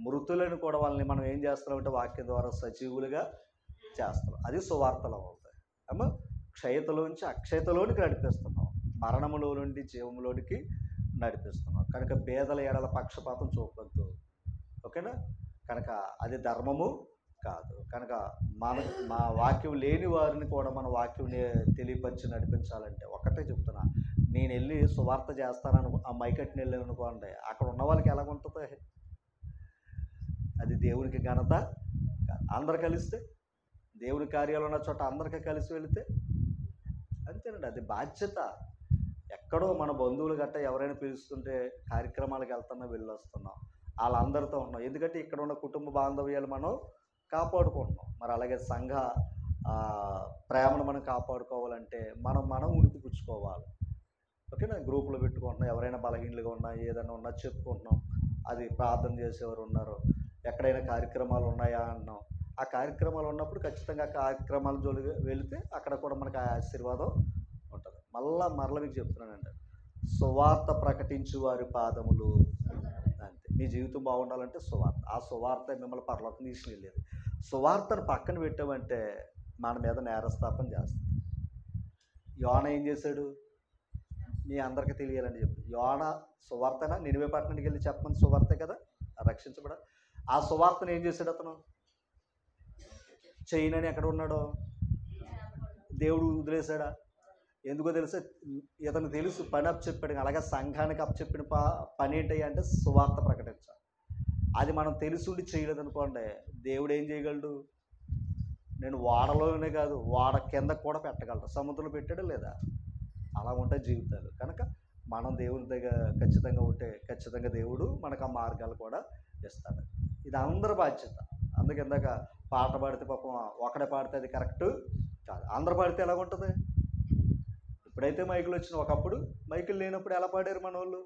B: మృతులను కూడా వాళ్ళని మనం ఏం చేస్తున్నామంటే వాక్యం ద్వారా సజీవులుగా చేస్తున్నాం. అది సువార్తలో అవుతాయి. అమ్మ, క్షయతలోంచి అక్షయతలోనికి నడిపిస్తున్నాం, మరణములో నుండి జీవంలోనికి నడిపిస్తున్నాం. కనుక పేదల ఎడల పక్షపాతం చూపొద్దు. ఓకేనా? కనుక అది ధర్మము కాదు. కనుక మా వాక్యం లేని వారిని కూడా మన వాక్యం తెలియపరిచి నడిపించాలంటే ఒకటే చెప్తున్నా, నేను వెళ్ళి సువార్త చేస్తానని ఆ మైకట్ని వెళ్ళాను అనుకోండి, అక్కడ ఉన్న వాళ్ళకి ఎలాగుంటుంది? అది దేవునికి ఘనత. అందరు కలిస్తే, దేవుని కార్యాలు ఉన్న చోట అందరికీ కలిసి వెళితే అంతేనండి, అది బాధ్యత. ఎక్కడో మన బంధువులు గట్ట ఎవరైనా పిలుస్తుంటే కార్యక్రమాలకు వెళ్తున్నా వెళ్ళొస్తున్నాం, వాళ్ళందరితో ఉన్నాం. ఎందుకంటే ఇక్కడ ఉన్న కుటుంబ బాంధవ్యాలు మనం కాపాడుకుంటున్నాం. మరి అలాగే సంఘ ప్రేమను మనం కాపాడుకోవాలంటే మనం ఉనికిపుచ్చుకోవాలి. ఓకేనా? గ్రూపులు పెట్టుకుంటున్నాం, ఎవరైనా బలహీనలుగా ఉన్నా ఏదైనా ఉన్నా చెప్పుకుంటున్నాం. అది ప్రార్థన చేసేవారు ఉన్నారు, ఎక్కడైనా కార్యక్రమాలు ఉన్నాయా అన్నాం. ఆ కార్యక్రమాలు ఉన్నప్పుడు ఖచ్చితంగా కార్యక్రమాల జోలికి వెళితే అక్కడ కూడా మనకు ఆ ఆశీర్వాదం ఉంటుంది. మరలా మీకు చెప్తున్నానండి, సువార్త ప్రకటించు వారి పాదములు. అంతే. మీ జీవితం బాగుండాలంటే సువార్త. ఆ సువార్త మిమ్మల్ని పరలోకం తీసుకెళ్ళేది. సువార్తను పక్కన పెట్టామంటే మన మీద నేరస్థాపన చేస్తుంది. యోన ఏం చేశాడు? మీ అందరికీ తెలియాలని చెప్పి యోన సువార్తన నినివే పట్టణానికి వెళ్ళి చెప్పమని సువార్తే కదా రక్షించబడ. ఆ సువార్తను ఏం చేశాడు అతను? చేయనని ఎక్కడ ఉన్నాడో దేవుడు వదిలేశాడా? ఎందుకో తెలుసా? ఇతను తెలుసు పని అప్పచెప్పాడు. అలాగే సంఘానికి అప్పచెప్పిన పని ఏంటి అంటే సువార్త ప్రకటించాలి. అది మనం తెలుసుండి చేయలేదు అనుకోండి, దేవుడు ఏం చేయగలడు? నేను వాడలోనే కాదు, వాడ కింద కూడా పెట్టగలడు. సముద్రంలో పెట్టాడు లేదా? అలా ఉంటాయి జీవితాలు. కనుక మనం దేవుని దగ్గర ఖచ్చితంగా ఉంటే ఖచ్చితంగా దేవుడు మనకు ఆ మార్గాలు కూడా ఇస్తాడు. ఇది అందరి బాధ్యత. అందుకే ఇందాక పాట పాడితే పాపం ఒకడే పాడితే అది కరెక్ట్ కాదు. అందరు పాడితే ఎలా ఉంటుంది? ఇప్పుడైతే మైకులు వచ్చిన, ఒకప్పుడు మైకులు లేనప్పుడు ఎలా పాడారు మన వాళ్ళు?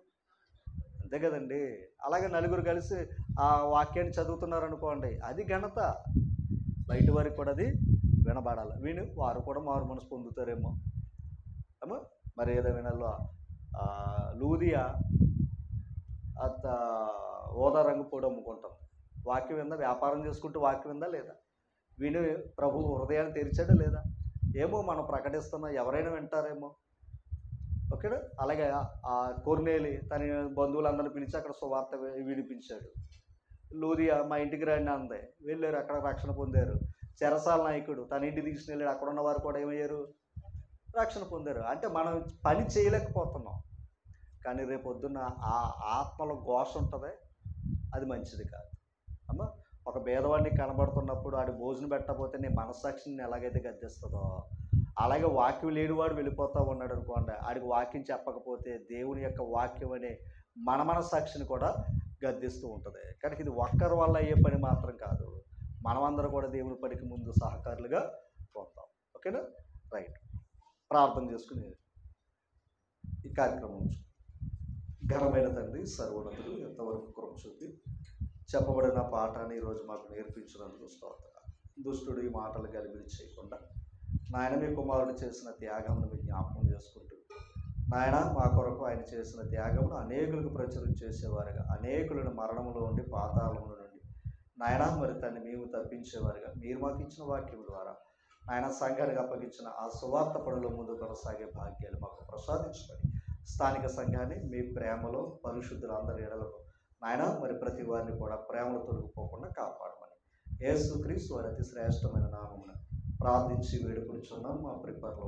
B: అంతే కదండి. అలాగే నలుగురు కలిసి ఆ వాక్యాన్ని చదువుతున్నారు అనుకోండి, అది ఘనత. బయట వారికి కూడా అది వినబడాలి. వారు కూడా మారు మనసు పొందుతారేమో. ఏమో మరి ఏదో వినాలో. లూదియా అంత ఓదా రంగు పొడి అమ్ముకుంటాం. వాక్యం విందా? వ్యాపారం చేసుకుంటూ వాక్యం విందా లేదా? ప్రభు హృదయాన్ని తెరిచాడా లేదా? ఏమో మనం ప్రకటిస్తున్నా ఎవరైనా వింటారేమో. ఓకేనా? అలాగే ఆ కొర్నేలి తన బంధువులందరినీ పిలిచి అక్కడ సువార్త వినిపించాడు. లూదియా మా ఇంటికి రండి అంది. వెళ్ళారు, అక్కడ రక్షణ పొందారు. చెరసాల నాయకుడు తన ఇంటికి తీసుకుని వెళ్ళాడు. అక్కడ ఉన్న వారు కూడా ఏమయ్యారు? రక్షణ పొందారు. అంటే మనం పని చేయలేకపోతున్నాం. కానీ రేపొద్దున్న ఆ ఆత్మల ఘోష ఉంటుంది, అది మంచిది కాదు అమ్మా. ఒక భేదవాడిని కనబడుతున్నప్పుడు ఆడి భోజనం పెట్టకపోతే నీ మనస్సాక్షిని ఎలాగైతే గద్దిస్తుందో, అలాగే వాక్యం లేనివాడు వెళ్ళిపోతూ ఉన్నాడు అనుకోండి, ఆడికి వాక్యం చెప్పకపోతే దేవుని యొక్క వాక్యం అనే మన మనస్సాక్షిని కూడా గద్దిస్తూ ఉంటుంది. కనుక ఇది ఒక్కరి వల్ల అయ్యే పని మాత్రం కాదు. మనమందరం కూడా దేవుని పనికి ముందు సహకారులుగా పోతాం. ఓకేనా? రైట్. ప్రార్థన చేసుకుని ఈ కార్యక్రమం ఘనమైన తండ్రి సర్వోన్నతుడు, ఎంతవరకు కృప చూపి చెప్పబడిన పాఠాన్ని ఈరోజు మాకు నేర్పించినందుకు స్తోత్రాలు. దుష్టుడు ఈ మాటలు గలిబిలి చేయకుండా నాయన మీ కుమారుడు చేసిన త్యాగమును మీ జ్ఞాపకం చేసుకుంటూ, నాయన మా కొరకు ఆయన చేసిన త్యాగమును అనేకులకు ప్రచురం చేసేవారుగా, అనేకులను మరణంలో ఉండి పాతాళముల నుండి నాయన మరి తన్ని మేము తప్పించేవారుగా మీరు మాకు ఇచ్చిన వాక్యం ద్వారా నాయన సంఘానికి అప్పగించిన ఆ సువార్త పనుల ముందు కొనసాగే భాగ్యాలు మాకు ప్రసాదించమని, స్థానిక సంఘాన్ని మీ ప్రేమలో పరిశుద్ధులందరి ఎడలకు నాయన మరి ప్రతి వారిని కూడా ప్రేమలో తొలగిపోకుండా కాపాడమని యేసుక్రీస్తు వారి అతి శ్రేష్టమైన నామమున ప్రార్థించి వేడుకొనుచున్నాం మా ప్రిపర్లో.